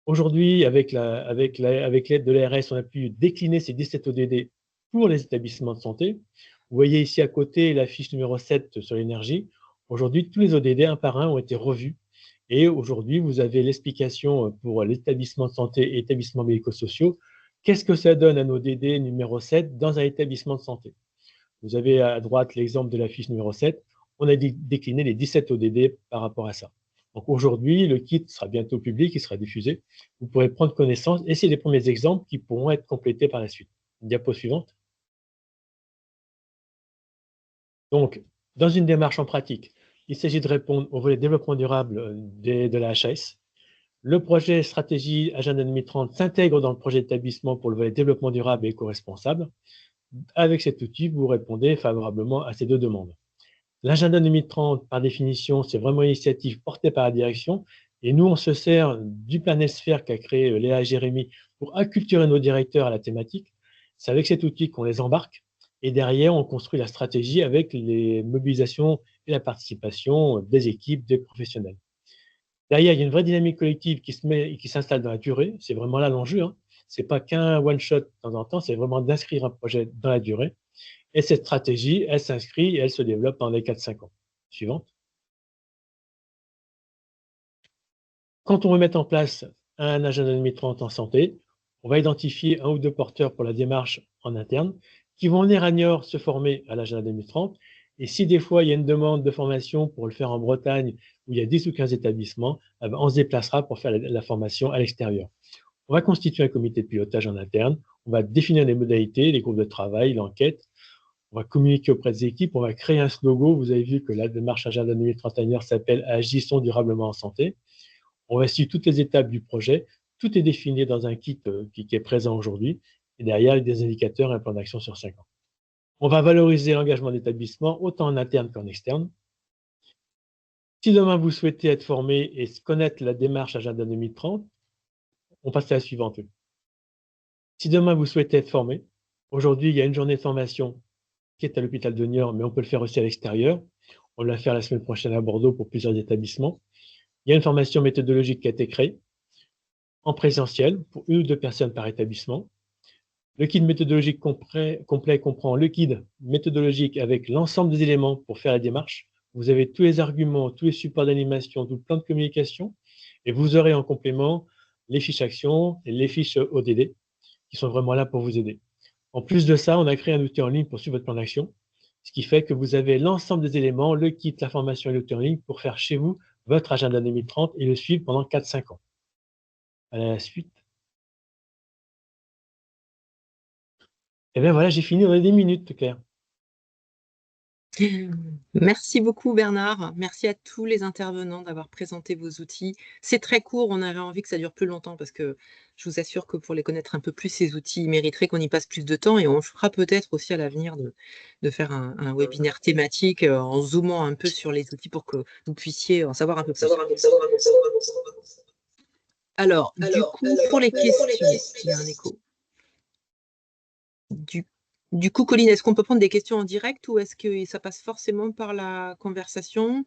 Aujourd'hui, avec l'aide de l'ARS, on a pu décliner ces 17 ODD pour les établissements de santé. Vous voyez ici à côté la fiche numéro 7 sur l'énergie. Aujourd'hui, tous les ODD, un par un, ont été revus. Et aujourd'hui, vous avez l'explication pour l'établissement de santé et établissements médico-sociaux. Qu'est-ce que ça donne un ODD numéro 7 dans un établissement de santé? Vous avez à droite l'exemple de la fiche numéro 7. On a décliné les 17 ODD par rapport à ça. Donc aujourd'hui, le kit sera bientôt public, il sera diffusé. Vous pourrez prendre connaissance et c'est les premiers exemples qui pourront être complétés par la suite. Diapo suivante. Donc, dans une démarche en pratique, il s'agit de répondre au volet développement durable de la HAS. Le projet stratégie Agenda 2030 s'intègre dans le projet d'établissement pour le volet développement durable et éco-responsable. Avec cet outil, vous répondez favorablement à ces deux demandes. L'agenda 2030, par définition, c'est vraiment une initiative portée par la direction. Et nous, on se sert du planesphère qu'a créé Léa Jérémy pour acculturer nos directeurs à la thématique. C'est avec cet outil qu'on les embarque. Et derrière, on construit la stratégie avec les mobilisations et la participation des équipes, des professionnels. Derrière, il y a une vraie dynamique collective qui s'installe dans la durée. C'est vraiment là l'enjeu. Ce n'est pas qu'un one-shot de temps en temps, c'est vraiment d'inscrire un projet dans la durée. Et cette stratégie, elle s'inscrit et elle se développe dans les 4-5 ans. Suivante. Quand on veut mettre en place un agenda 2030 en santé, on va identifier un ou deux porteurs pour la démarche en interne qui vont venir à Niort se former à l'agenda 2030. Et si des fois, il y a une demande de formation pour le faire en Bretagne, où il y a 10 ou 15 établissements, on se déplacera pour faire la formation à l'extérieur. On va constituer un comité de pilotage en interne, on va définir les modalités, les groupes de travail, l'enquête, on va communiquer auprès des équipes, on va créer un slogan. Vous avez vu que la démarche Agenda 2030 à Niort s'appelle « Agissons durablement en santé ». On va suivre toutes les étapes du projet. Tout est défini dans un kit qui est présent aujourd'hui. Et derrière, il y a des indicateurs et un plan d'action sur 5 ans. On va valoriser l'engagement d'établissement, autant en interne qu'en externe. Si demain, vous souhaitez être formé et connaître la démarche Agenda 2030, on passe à la suivante. Si demain, vous souhaitez être formé, aujourd'hui, il y a une journée de formation qui est à l'hôpital de Niort, mais on peut le faire aussi à l'extérieur. On va le faire la semaine prochaine à Bordeaux pour plusieurs établissements. Il y a une formation méthodologique qui a été créée en présentiel pour 1 ou 2 personnes par établissement. Le guide méthodologique complet comprend le guide méthodologique avec l'ensemble des éléments pour faire la démarche. Vous avez tous les arguments, tous les supports d'animation, tout le plan de communication, et vous aurez en complément les fiches actions et les fiches ODD qui sont vraiment là pour vous aider. En plus de ça, on a créé un outil en ligne pour suivre votre plan d'action, ce qui fait que vous avez l'ensemble des éléments, le kit, la formation et l'outil en ligne pour faire chez vous votre agenda 2030 et le suivre pendant 4-5 ans. À la suite. Et bien voilà, j'ai fini dans les 10 minutes, Claire. Merci beaucoup Bernard, merci à tous les intervenants d'avoir présenté vos outils. C'est très court, on avait envie que ça dure plus longtemps parce que je vous assure que pour les connaître un peu plus, ces outils mériteraient qu'on y passe plus de temps et on fera peut-être aussi à l'avenir de faire un webinaire thématique en zoomant un peu sur les outils pour que vous puissiez en savoir un peu plus. Alors, du coup, pour les questions, il y a un écho. Du coup, Colline, est-ce qu'on peut prendre des questions en direct ou est-ce que ça passe forcément par la conversation?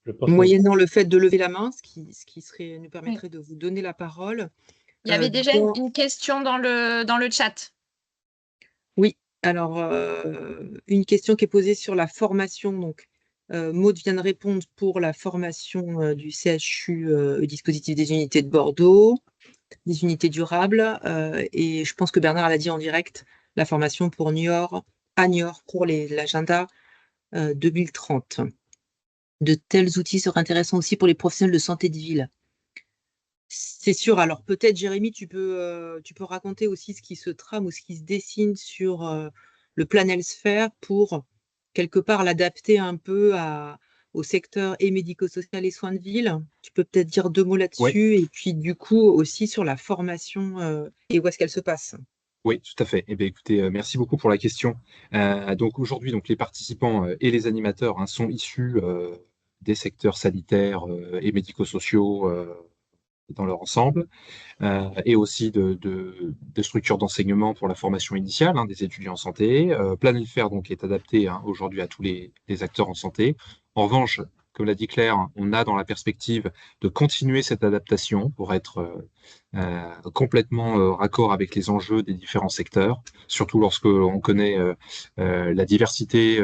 Je pense Moyennant le fait de lever la main, ce qui nous permettrait de vous donner la parole. Il y avait déjà une question dans le chat. Oui, alors une question qui est posée sur la formation. Donc, Maud vient de répondre pour la formation du CHU, dispositif des unités de Bordeaux, des unités durables. Et je pense que Bernard l'a dit en direct, la formation pour Niort, à Niort pour l'agenda 2030. De tels outils seraient intéressants aussi pour les professionnels de santé de ville. C'est sûr. Alors peut-être, Jérémy, tu peux raconter aussi ce qui se trame ou ce qui se dessine sur le plan Healthsphere pour quelque part l'adapter un peu au secteur et médico-social et soins de ville. Tu peux peut-être dire 2 mots là-dessus et puis du coup aussi sur la formation et où est-ce qu'elle se passe. Oui, tout à fait. Eh bien, écoutez, merci beaucoup pour la question. Donc aujourd'hui, les participants et les animateurs sont issus des secteurs sanitaires et médico-sociaux dans leur ensemble, et aussi de structures d'enseignement pour la formation initiale des étudiants en santé. Plan Healthsphere donc est adapté aujourd'hui à tous les acteurs en santé. En revanche, comme l'a dit Claire, on a dans la perspective de continuer cette adaptation pour être complètement raccord avec les enjeux des différents secteurs, surtout lorsque on connaît la diversité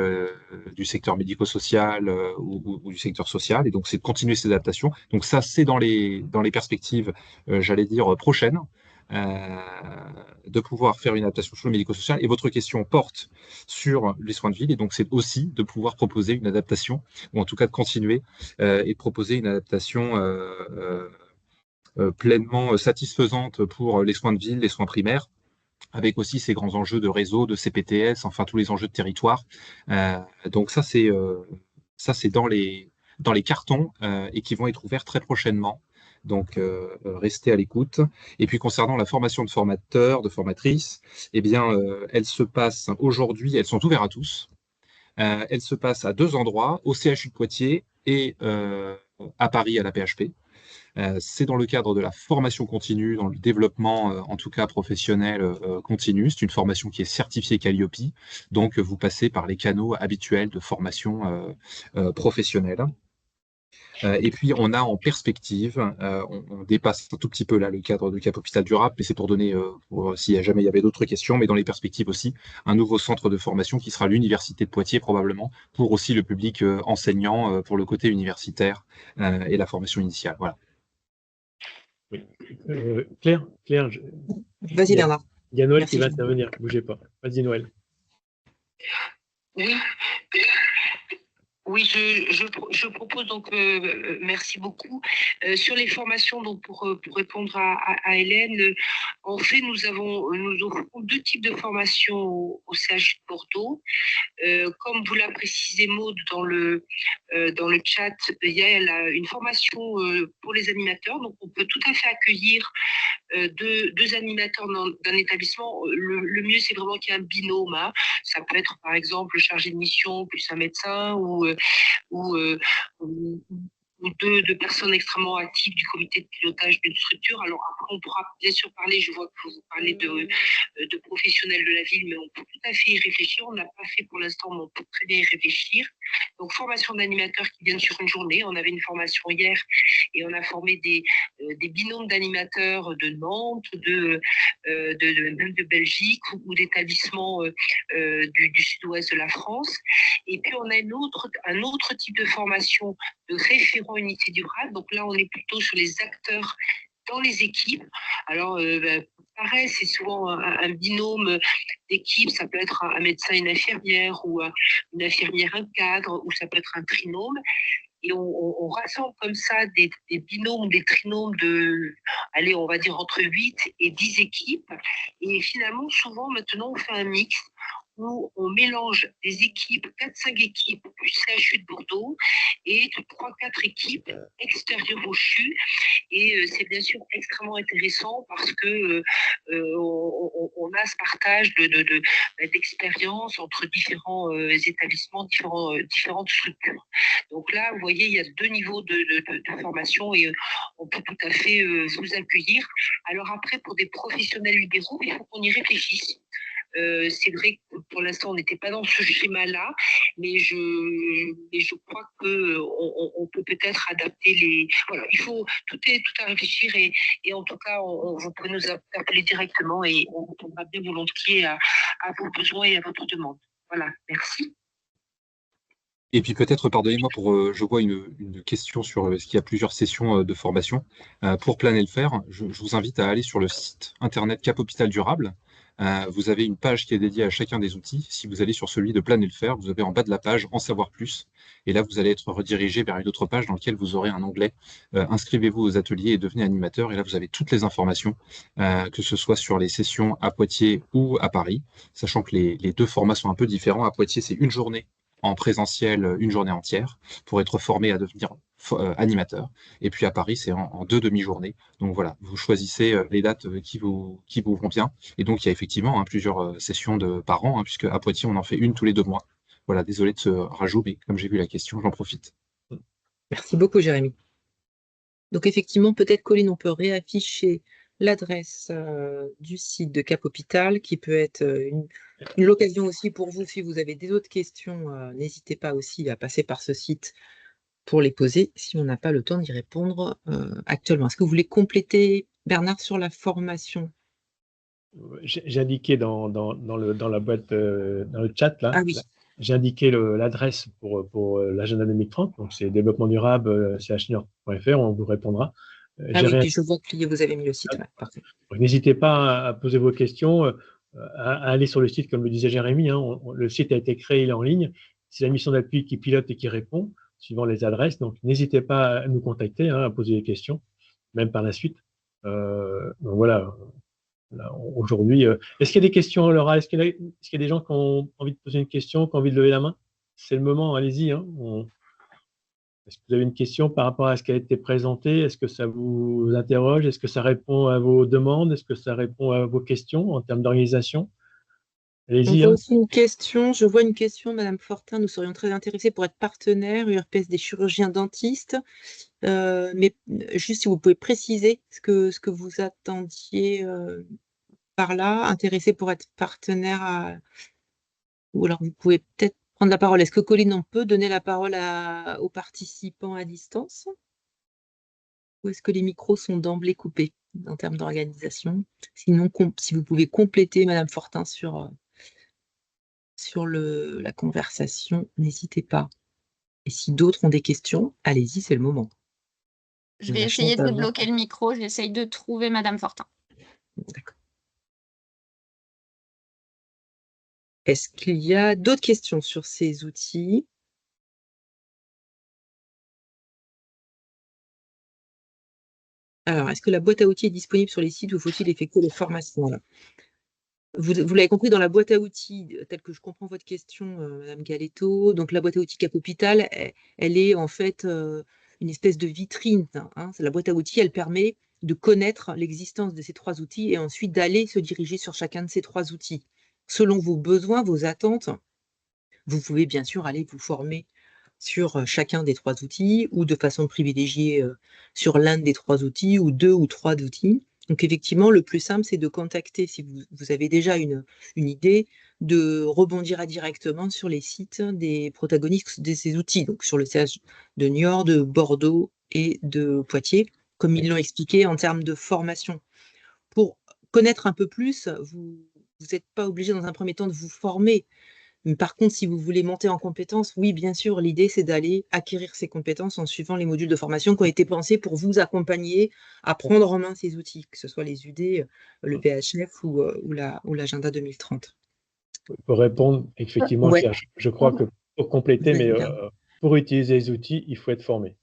du secteur médico-social ou du secteur social. Et donc, c'est de continuer ces adaptations. Donc, ça, c'est dans les perspectives, j'allais dire, prochaines, de pouvoir faire une adaptation sur le médico-social. Et votre question porte sur les soins de ville. Et donc, c'est aussi de pouvoir proposer une adaptation, ou en tout cas de continuer et de proposer une adaptation pleinement satisfaisante pour les soins de ville, les soins primaires, avec aussi ces grands enjeux de réseau, de CPTS, enfin tous les enjeux de territoire. Donc ça, c'est dans les cartons et qui vont être ouverts très prochainement. Donc, restez à l'écoute. Et puis, concernant la formation de formateurs, de formatrices, eh bien, elle se passe aujourd'hui, elles sont ouvertes à tous. Elle se passe à 2 endroits, au CHU de Poitiers et à Paris, à la PHP. C'est dans le cadre de la formation continue, dans le développement, en tout cas professionnel, continu. C'est une formation qui est certifiée Calliope, donc vous passez par les canaux habituels de formation professionnelle. Et puis on a en perspective, on dépasse un tout petit peu là le cadre de Cap Hôpital Durable, mais c'est pour donner, s'il jamais il y avait d'autres questions, mais dans les perspectives aussi, un nouveau centre de formation qui sera l'Université de Poitiers probablement, pour aussi le public enseignant, pour le côté universitaire et la formation initiale. Voilà. Oui. Claire, Vas-y Bernard. il y a Noël Merci, qui va Jean. intervenir, bougez pas. Vas-y Noël. Oui. Oui, je propose donc, merci beaucoup. Sur les formations, donc pour répondre à Hélène, en fait, nous offrons 2 types de formations au CHU de Bordeaux. Comme vous l'a précisé Maud dans le chat, il y a une formation pour les animateurs, donc on peut tout à fait accueillir 2 animateurs d'un établissement. Le mieux, c'est vraiment qu'il y ait un binôme. Ça peut être, par exemple, le chargé de mission plus un médecin ou 2 personnes extrêmement actives du comité de pilotage d'une structure. Alors après, on pourra bien sûr parler, je vois que vous parlez de professionnels de la ville, mais on peut tout à fait y réfléchir. On n'a pas fait pour l'instant, mais on peut très bien y réfléchir. Donc, formation d'animateurs qui viennent sur une journée. On avait une formation hier et on a formé des binômes d'animateurs de Nantes, même de Belgique ou d'établissements du sud-ouest de la France. Et puis, on a un autre type de formation de référent unité durable. Donc là, on est plutôt sur les acteurs dans les équipes. Alors, pareil, c'est souvent un binôme d'équipe. Ça peut être un médecin, une infirmière, ou une infirmière, un cadre, ou ça peut être un trinôme. et on rassemble comme ça des binômes, des trinômes de, allez, on va dire entre 8 et 10 équipes. Et finalement, souvent, maintenant, on fait un mix où on mélange des équipes, 4-5 équipes du CHU de Bordeaux et 3-4 équipes extérieures au CHU. Et c'est bien sûr extrêmement intéressant parce que on a ce partage d'expériences entre différents établissements, différentes structures. Donc là, vous voyez, il y a 2 niveaux de formation et on peut tout à fait vous accueillir. Alors après, pour des professionnels libéraux, il faut qu'on y réfléchisse. C'est vrai que pour l'instant, on n'était pas dans ce schéma-là, mais je crois qu'on peut peut-être adapter les. Voilà, tout est tout à réfléchir et en tout cas, vous pouvez nous appeler directement et on répondra bien volontiers à vos besoins et à votre demande. Voilà, merci. Et puis peut-être, pardonnez-moi, je vois une question sur est-ce qu'il y a plusieurs sessions de formation. Pour planer le faire, je vous invite à aller sur le site internet Cap Hôpital Durable. Vous avez une page qui est dédiée à chacun des outils. Si vous allez sur celui de planer le faire, vous avez en bas de la page en savoir plus. Et là, vous allez être redirigé vers une autre page dans laquelle vous aurez un onglet inscrivez-vous aux ateliers et devenez animateur. Et là, vous avez toutes les informations, que ce soit sur les sessions à Poitiers ou à Paris, sachant que les 2 formats sont un peu différents. À Poitiers, c'est une journée en présentiel, une journée entière, pour être formé à devenir animateur. Et puis à Paris, c'est en 2 demi-journées. Donc voilà, vous choisissez les dates qui vous vont bien. Et donc il y a effectivement plusieurs sessions par an, puisque à Poitiers, on en fait une tous les 2 mois. Voilà, désolé de ce rajout, mais comme j'ai vu la question, j'en profite. Merci beaucoup, Jérémy. Donc effectivement, peut-être, Colline, on peut réafficher l'adresse du site de Cap Hôpital, qui peut être une occasion aussi pour vous, si vous avez des autres questions, n'hésitez pas aussi à passer par ce site pour les poser, si on n'a pas le temps d'y répondre actuellement. Est-ce que vous voulez compléter, Bernard, sur la formation? J'ai indiqué dans la boîte, dans le chat, là, Ah oui. j'ai indiqué l'adresse pour l'agenda 2030, donc c'est développement durable, chnior.fr, on vous répondra. Ah oui, puis je vois que vous avez mis le site, ouais, parfait. N'hésitez pas à poser vos questions, à aller sur le site, comme le disait Jérémy, hein, le site a été créé, il est en ligne, c'est la mission d'appui qui pilote et qui répond, suivant les adresses, donc n'hésitez pas à nous contacter, hein, à poser des questions, même par la suite. Donc voilà. Aujourd'hui, est-ce qu'il y a des questions, Laura? Est-ce qu'il y a des gens qui ont envie de poser une question, qui ont envie de lever la main? C'est le moment, allez-y. Hein. Est-ce que vous avez une question par rapport à ce qui a été présenté? Est-ce que ça vous interroge? Est-ce que ça répond à vos demandes? Est-ce que ça répond à vos questions en termes d'organisation? Allez-y. On voit aussi une question, je vois une question, Madame Fortin, nous serions très intéressés pour être partenaire URPS des chirurgiens dentistes, mais juste si vous pouvez préciser ce que vous attendiez par là, intéressé pour être partenaire ou alors vous pouvez peut-être prendre la parole. Est-ce que Colline, on peut donner la parole aux participants à distance? Ou est-ce que les micros sont d'emblée coupés en termes d'organisation? Sinon, si vous pouvez compléter, Madame Fortin, sur la conversation, n'hésitez pas. Et si d'autres ont des questions, allez-y, c'est le moment. Je vais essayer de débloquer le micro, j'essaye de trouver Madame Fortin. D'accord. Est-ce qu'il y a d'autres questions sur ces outils? Alors, est-ce que la boîte à outils est disponible sur les sites ou faut-il effectuer les formations? Vous l'avez compris, dans la boîte à outils, telle que je comprends votre question, Madame Galetto, donc la boîte à outils Cap Hôpital, elle est en fait une espèce de vitrine. Hein. La boîte à outils, elle permet de connaître l'existence de ces 3 outils et ensuite d'aller se diriger sur chacun de ces 3 outils. Selon vos besoins, vos attentes, vous pouvez bien sûr aller vous former sur chacun des 3 outils ou de façon privilégiée sur l'un des 3 outils ou 2 ou 3 outils. Donc effectivement, le plus simple, c'est de contacter, si vous avez déjà une idée, de rebondir directement sur les sites des protagonistes de ces outils, donc sur le CH de Niort, de Bordeaux et de Poitiers, comme ils l'ont expliqué en termes de formation. Pour connaître un peu plus, vous n'êtes pas obligé dans un premier temps de vous former. Mais par contre, si vous voulez monter en compétences, oui, bien sûr, l'idée, c'est d'aller acquérir ces compétences en suivant les modules de formation qui ont été pensés pour vous accompagner à prendre en main ces outils, que ce soit les UD, le PHF ou l'agenda 2030. Pour répondre, effectivement, Ouais. je crois que pour compléter, mais Pour utiliser les outils, il faut être formé.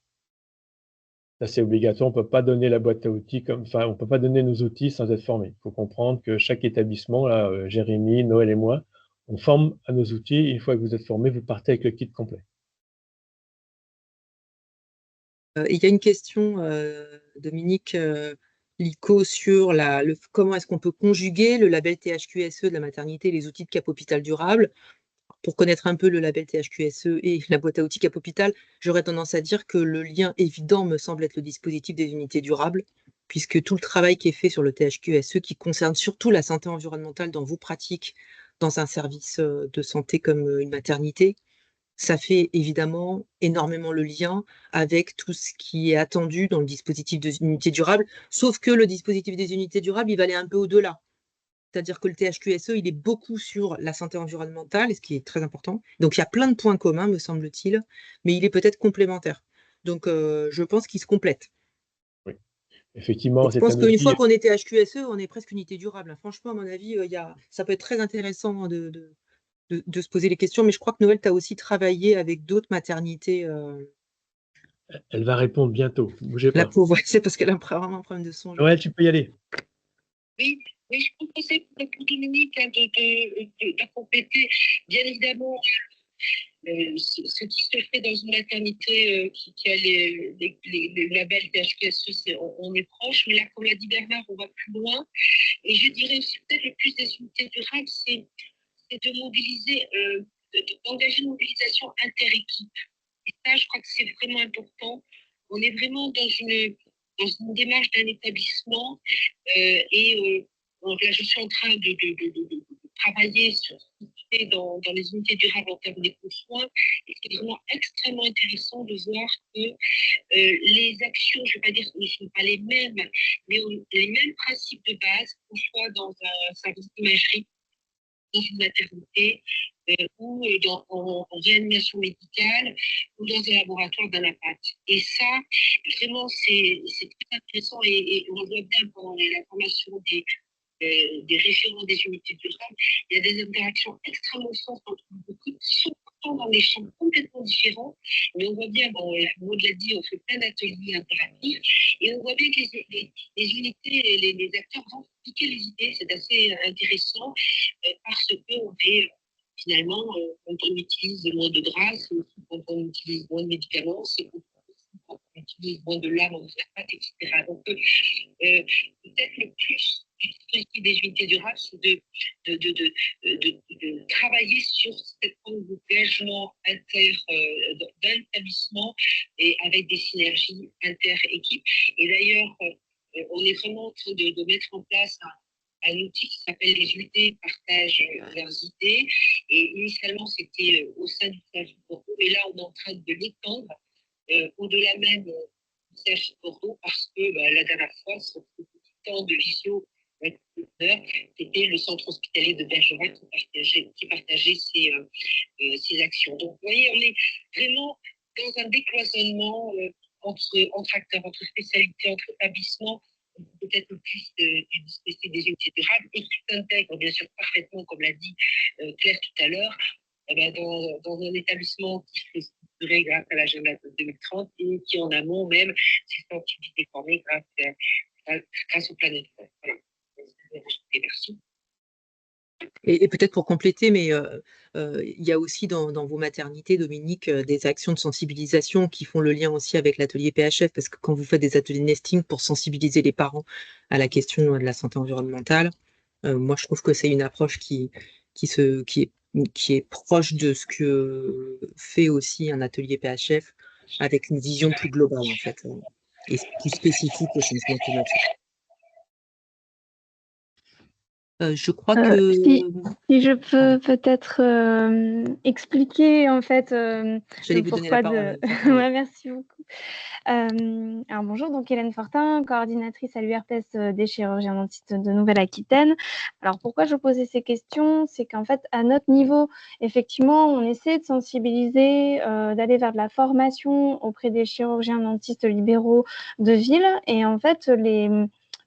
Ça, c'est obligatoire. On ne peut pas donner la boîte à outils on ne peut pas donner nos outils sans être formé. Il faut comprendre que chaque établissement, là, Jérémy, Noël et moi, on forme à nos outils. Une fois que vous êtes formé, vous partez avec le kit complet. Il y a une question, Dominique Lico, sur comment est-ce qu'on peut conjuguer le label THQSE de la maternité et les outils de Cap Hôpital Durable. Pour connaître un peu le label THQSE et la boîte à outils Cap Hôpital, j'aurais tendance à dire que le lien évident me semble être le dispositif des unités durables, puisque tout le travail qui est fait sur le THQSE, qui concerne surtout la santé environnementale dans vos pratiques, dans un service de santé comme une maternité, ça fait évidemment énormément le lien avec tout ce qui est attendu dans le dispositif des unités durables, sauf que le dispositif des unités durables, il va aller un peu au-delà. C'est-à-dire que le THQSE, il est beaucoup sur la santé environnementale, et ce qui est très important. Donc, il y a plein de points communs, me semble-t-il, mais il est peut-être complémentaire. Donc, je pense qu'il se complète. Oui, effectivement, Je c'est pense un qu'une outil. fois qu'on est THQSE, on est presque unité durable. Hein. Franchement, à mon avis, ça peut être très intéressant de se poser les questions. Mais je crois que Noël, tu as aussi travaillé avec d'autres maternités. Elle va répondre bientôt. Bougez La pas. pauvre, c'est parce qu'elle a vraiment un problème de son. Noël, tu peux y aller. Oui, je proposais pour Dominique de compléter, bien évidemment, ce qui se fait dans une maternité qui a les labels THQSE, on est proche, mais là, comme l'a dit Bernard, on va plus loin. Et je dirais aussi peut-être le plus des unités durables, c'est de mobiliser, d'engager une mobilisation inter-équipe. Et ça, je crois que c'est vraiment important. On est vraiment dans une démarche d'un établissement là, je suis en train de travailler sur ce qui se fait dans les unités durables en termes d'éco-soins. Et c'est vraiment extrêmement intéressant de voir que les actions, je ne vais pas dire que ne sont pas les mêmes, mais les mêmes principes de base, qu'on soit dans un service d'imagerie, dans une maternité, ou en réanimation médicale, ou dans un laboratoire d'anapath. Et ça, vraiment, c'est très intéressant et on le voit bien pendant la formation des référents des unités durables. Il y a des interactions extrêmement fortes entre beaucoup qui sont pourtant dans des champs complètement différents. Mais on voit bien, Maud l'a dit, on fait plein d'ateliers interactifs et on voit bien que les unités et les acteurs vont piquer les idées. C'est assez intéressant parce qu'on fait finalement, quand on utilise moins de grâce, quand on utilise moins de médicaments, c'est quand on utilise moins de larmes, etc. Donc, peut-être le plus du dispositif des unités durables, c'est de travailler sur cet engagement d'un établissement et avec des synergies inter-équipes. Et d'ailleurs, on est vraiment en train de mettre en place un outil qui s'appelle les unités partagent leurs idées. Et initialement, c'était au sein du CHU de Bordeaux. Et là, on est en train de l'étendre au-delà même du CHU de Bordeaux parce que la dernière fois, sur ce petit temps de visio, c'était le centre hospitalier de Bergerac qui partageait ses actions. Donc, vous voyez, on est vraiment dans un décloisonnement entre acteurs, entre spécialités, entre établissements, peut-être le plus du dispositif des unités durables et qui s'intègre bien sûr parfaitement, comme l'a dit Claire tout à l'heure, dans un établissement qui se structurer grâce à l'agenda 2030 et qui en amont même s'est scientifiquement formé grâce aux planètes. Voilà. Merci. Et peut-être pour compléter, mais il y a aussi dans vos maternités, Dominique, des actions de sensibilisation qui font le lien aussi avec l'atelier PHF, parce que quand vous faites des ateliers nesting pour sensibiliser les parents à la question de la santé environnementale, moi je trouve que c'est une approche qui est proche de ce que fait aussi un atelier PHF, avec une vision plus globale en fait, et plus spécifique au changement climatique. Je crois que... Si je peux peut-être expliquer en fait J'allais vous donner la parole. Ouais, merci beaucoup. Alors bonjour, donc Hélène Fortin, coordinatrice à l'URPS des chirurgiens dentistes de Nouvelle-Aquitaine. Alors pourquoi je posais ces questions? C'est qu'en fait, à notre niveau, effectivement, on essaie de sensibiliser, d'aller vers de la formation auprès des chirurgiens dentistes libéraux de ville. Et en fait,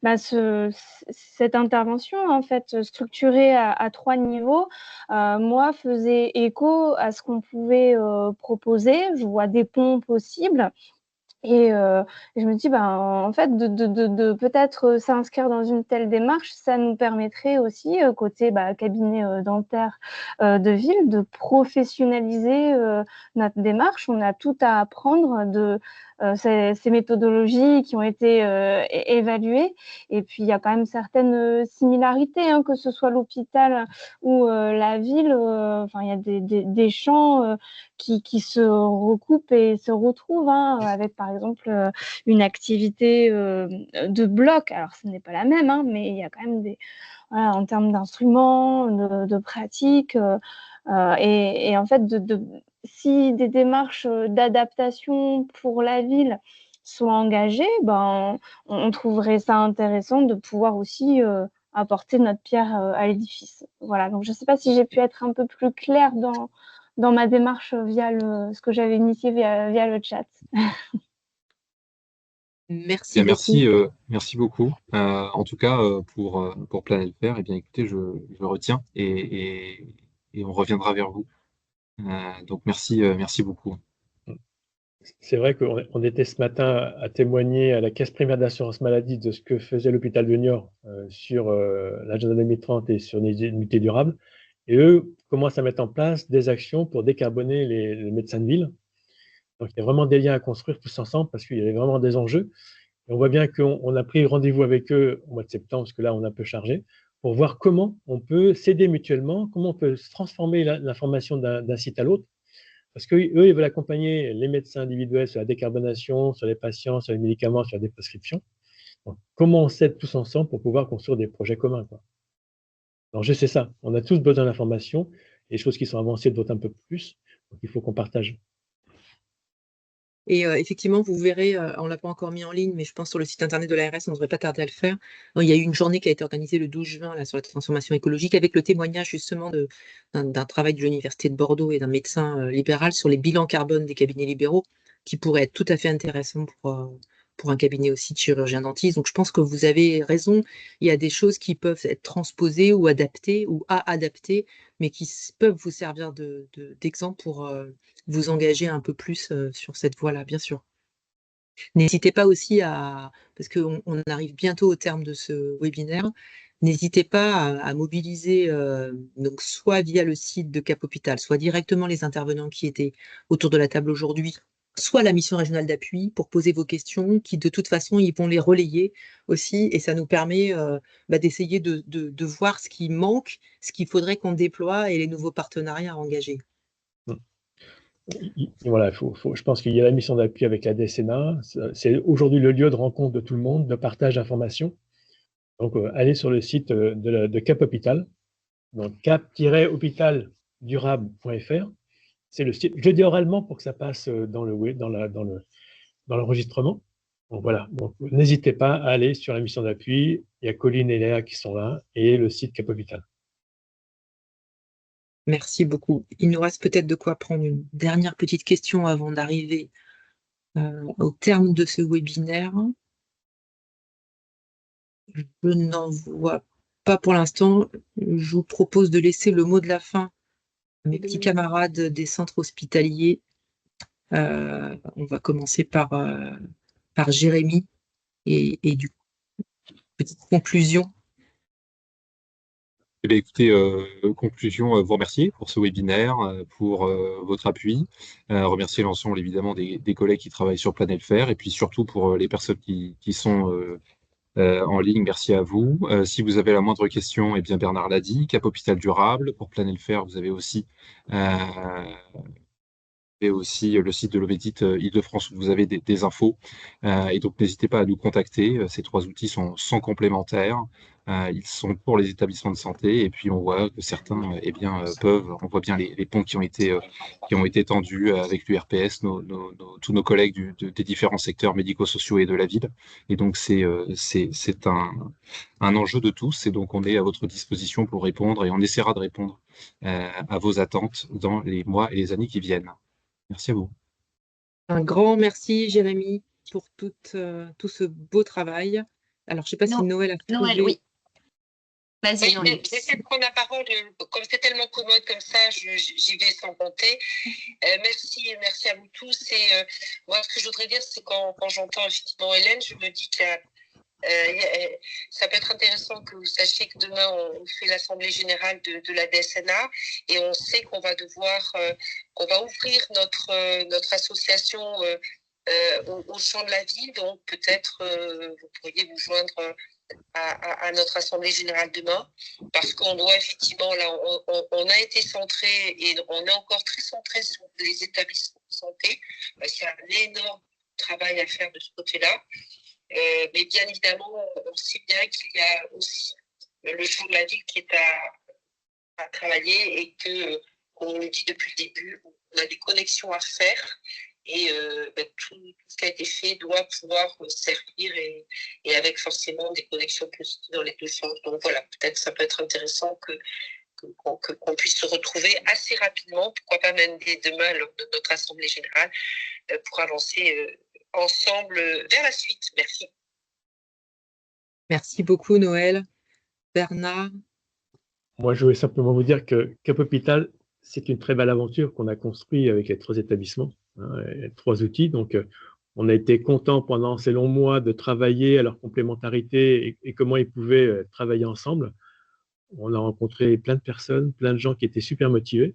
cette intervention, en fait, structurée à 3 niveaux, moi, faisait écho à ce qu'on pouvait proposer. Je vois des ponts possibles. Et je me dis, en fait, de peut-être s'inscrire dans une telle démarche, ça nous permettrait aussi, côté cabinet dentaire de ville, de professionnaliser notre démarche. On a tout à apprendre de ces méthodologies qui ont été évaluées. Et puis, il y a quand même certaines similarités, hein, que ce soit l'hôpital ou la ville. Enfin, il y a des champs qui se recoupent et se retrouvent, hein, avec par exemple une activité de bloc. Alors ce n'est pas la même, hein, mais il y a quand même voilà, en termes d'instruments, de pratiques, et en fait si des démarches d'adaptation pour la ville sont engagées, on trouverait ça intéressant de pouvoir aussi apporter notre pierre à l'édifice. Voilà, donc je ne sais pas si j'ai pu être un peu plus claire dans ma démarche via ce que j'avais initié via le chat. Merci Bien, beaucoup. merci beaucoup. En tout cas, pour Planète Faire, eh bien, écoutez, je retiens et on reviendra vers vous. Donc, merci beaucoup. C'est vrai qu'on était ce matin à témoigner à la Caisse primaire d'assurance maladie de ce que faisait l'hôpital de Niort sur l'agenda 2030 et sur les unités durables. Et eux commencent à mettre en place des actions pour décarboner les médecins de ville. Donc, il y a vraiment des liens à construire tous ensemble parce qu'il y avait vraiment des enjeux. Et on voit bien qu'on a pris rendez-vous avec eux au mois de septembre, parce que là, on est un peu chargé, pour voir comment on peut s'aider mutuellement, comment on peut transformer l'information d'un site à l'autre. Parce qu'eux, ils veulent accompagner les médecins individuels sur la décarbonation, sur les patients, sur les médicaments, sur des prescriptions. Donc, comment on s'aide tous ensemble pour pouvoir construire des projets communs, quoi. Alors, je sais ça. On a tous besoin d'informations, et les choses qui sont avancées d'autant un peu plus. Donc, il faut qu'on partage. Et effectivement, vous verrez, on ne l'a pas encore mis en ligne, mais je pense sur le site internet de l'ARS, on ne devrait pas tarder à le faire. Il y a eu une journée qui a été organisée le 12 juin là, sur la transformation écologique, avec le témoignage justement d'un travail de l'Université de Bordeaux et d'un médecin libéral sur les bilans carbone des cabinets libéraux, qui pourraient être tout à fait intéressants pour un cabinet aussi de chirurgien dentiste. Donc je pense que vous avez raison, il y a des choses qui peuvent être transposées ou adaptées ou à adapter, mais qui peuvent vous servir d'exemple pour vous engager un peu plus sur cette voie-là, bien sûr. N'hésitez pas aussi parce qu'on arrive bientôt au terme de ce webinaire, n'hésitez pas à mobiliser, donc soit via le site de Cap Hôpital, soit directement les intervenants qui étaient autour de la table aujourd'hui, soit la mission régionale d'appui pour poser vos questions, qui de toute façon, ils vont les relayer aussi, et ça nous permet d'essayer de voir ce qui manque, ce qu'il faudrait qu'on déploie et les nouveaux partenariats à engager. Voilà, je pense qu'il y a la mission d'appui avec la DCNA. C'est aujourd'hui le lieu de rencontre de tout le monde, de partage d'informations. Donc, allez sur le site de Cap Hôpital, donc cap-hôpitaldurable.fr. C'est le site. Je dis oralement pour que ça passe dans l'enregistrement. Donc voilà. Donc, n'hésitez pas à aller sur la mission d'appui. Il y a Colline et Léa qui sont là et le site Cap Hôpital. Merci beaucoup. Il nous reste peut-être de quoi prendre une dernière petite question avant d'arriver au terme de ce webinaire. Je n'en vois pas pour l'instant. Je vous propose de laisser le mot de la fin à mes petits camarades des centres hospitaliers. On va commencer par Jérémy et du coup, petite conclusion. Eh bien, écoutez, conclusion, vous remercier pour ce webinaire, pour votre appui, remercier l'ensemble évidemment des collègues qui travaillent sur Planète Faire, et puis surtout pour les personnes qui sont en ligne, merci à vous. Si vous avez la moindre question, eh bien Bernard l'a dit, Cap Hôpital Durable. Pour Planète Faire, vous avez aussi le site de l'Ovedit Île-de-France où vous avez des infos. Et donc, n'hésitez pas à nous contacter. Ces 3 outils sont complémentaires. Ils sont pour les établissements de santé. Et puis, on voit que certains on voit bien les ponts qui ont été tendus avec l'URPS, tous nos collègues des différents secteurs médico-sociaux et de la ville. Et donc, c'est un enjeu de tous. Et donc, on est à votre disposition pour répondre et on essaiera de répondre à vos attentes dans les mois et les années qui viennent. Merci à vous. Un grand merci, Jérémy, pour tout ce beau travail. Alors, je ne sais pas si Non. Noël a trouvé. Noël, oui. Vas-y, Oui, Noël. j'essaie de prendre la parole. Comme c'est tellement commode comme ça, j'y vais sans compter. Merci à vous tous. Et moi, ce que je voudrais dire, c'est quand j'entends effectivement Hélène, je me dis que ça peut être intéressant que vous sachiez que demain, on fait l'Assemblée générale de la DSNA et on sait qu'on va qu'on va ouvrir notre association au champ de la ville. Donc, peut-être, vous pourriez vous joindre à notre Assemblée générale demain, parce qu'on doit effectivement, là, on a été centré et on est encore très centré sur les établissements de santé. Il y a un énorme travail à faire de ce côté-là. Mais bien évidemment, on sait bien qu'il y a aussi le champ de la ville qui est à travailler et que, comme on le dit depuis le début, on a des connexions à faire. Et tout ce qui a été fait doit pouvoir servir et avec forcément des connexions positives dans les deux sens. Donc voilà, peut-être ça peut être intéressant qu'on puisse se retrouver assez rapidement, pourquoi pas même dès demain lors de notre Assemblée générale, pour avancer ensemble vers la suite. Merci. Merci beaucoup, Noël. Bernard? Moi, je voulais simplement vous dire que Cap Hôpital, c'est une très belle aventure qu'on a construite avec les 3 établissements, hein, et 3 outils. Donc, on a été content pendant ces longs mois de travailler à leur complémentarité et comment ils pouvaient travailler ensemble. On a rencontré plein de personnes, plein de gens qui étaient super motivés.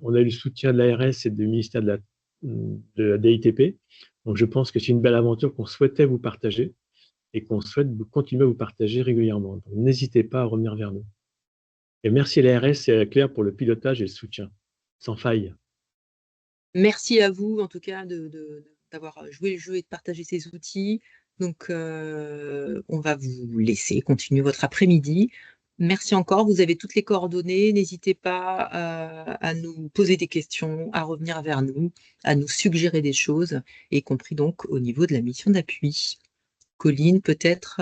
On a eu le soutien de l'ARS et du ministère de la DITP. Donc, je pense que c'est une belle aventure qu'on souhaitait vous partager et qu'on souhaite continuer à vous partager régulièrement. Donc, n'hésitez pas à revenir vers nous. Et merci à l'ARS et à Claire pour le pilotage et le soutien, sans faille. Merci à vous, en tout cas, d'avoir joué le jeu et de partager ces outils. Donc, on va vous laisser continuer votre après-midi. Merci encore. Vous avez toutes les coordonnées. N'hésitez pas à nous poser des questions, à revenir vers nous, à nous suggérer des choses, y compris donc au niveau de la mission d'appui. Colline, peut-être,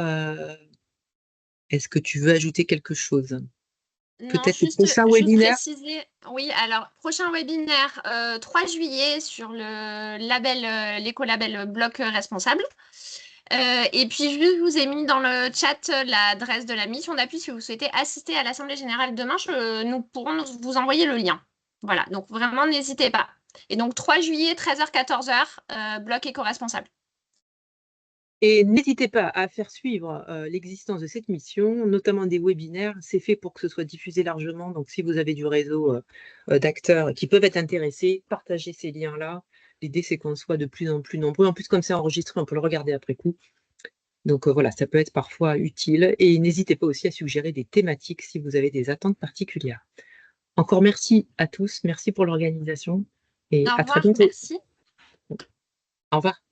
est-ce que tu veux ajouter quelque chose? Non, Peut-être le juste prochain webinaire. préciser, oui, alors prochain webinaire 3 juillet sur le label, l'écolabel Bloc responsable. Et puis je vous ai mis dans le chat l'adresse de la mission d'appui si vous souhaitez assister à l'Assemblée générale demain, nous pourrons vous envoyer le lien. Voilà, donc vraiment n'hésitez pas. Et donc 3 juillet, 13h-14h, Bloc éco-responsable. Et n'hésitez pas à faire suivre l'existence de cette mission, notamment des webinaires. C'est fait pour que ce soit diffusé largement. Donc, si vous avez du réseau d'acteurs qui peuvent être intéressés, partagez ces liens-là. L'idée, c'est qu'on soit de plus en plus nombreux. En plus, comme c'est enregistré, on peut le regarder après coup. Donc, voilà, ça peut être parfois utile. Et n'hésitez pas aussi à suggérer des thématiques si vous avez des attentes particulières. Encore merci à tous. Merci pour l'organisation. Et à très bientôt. Merci. Au revoir.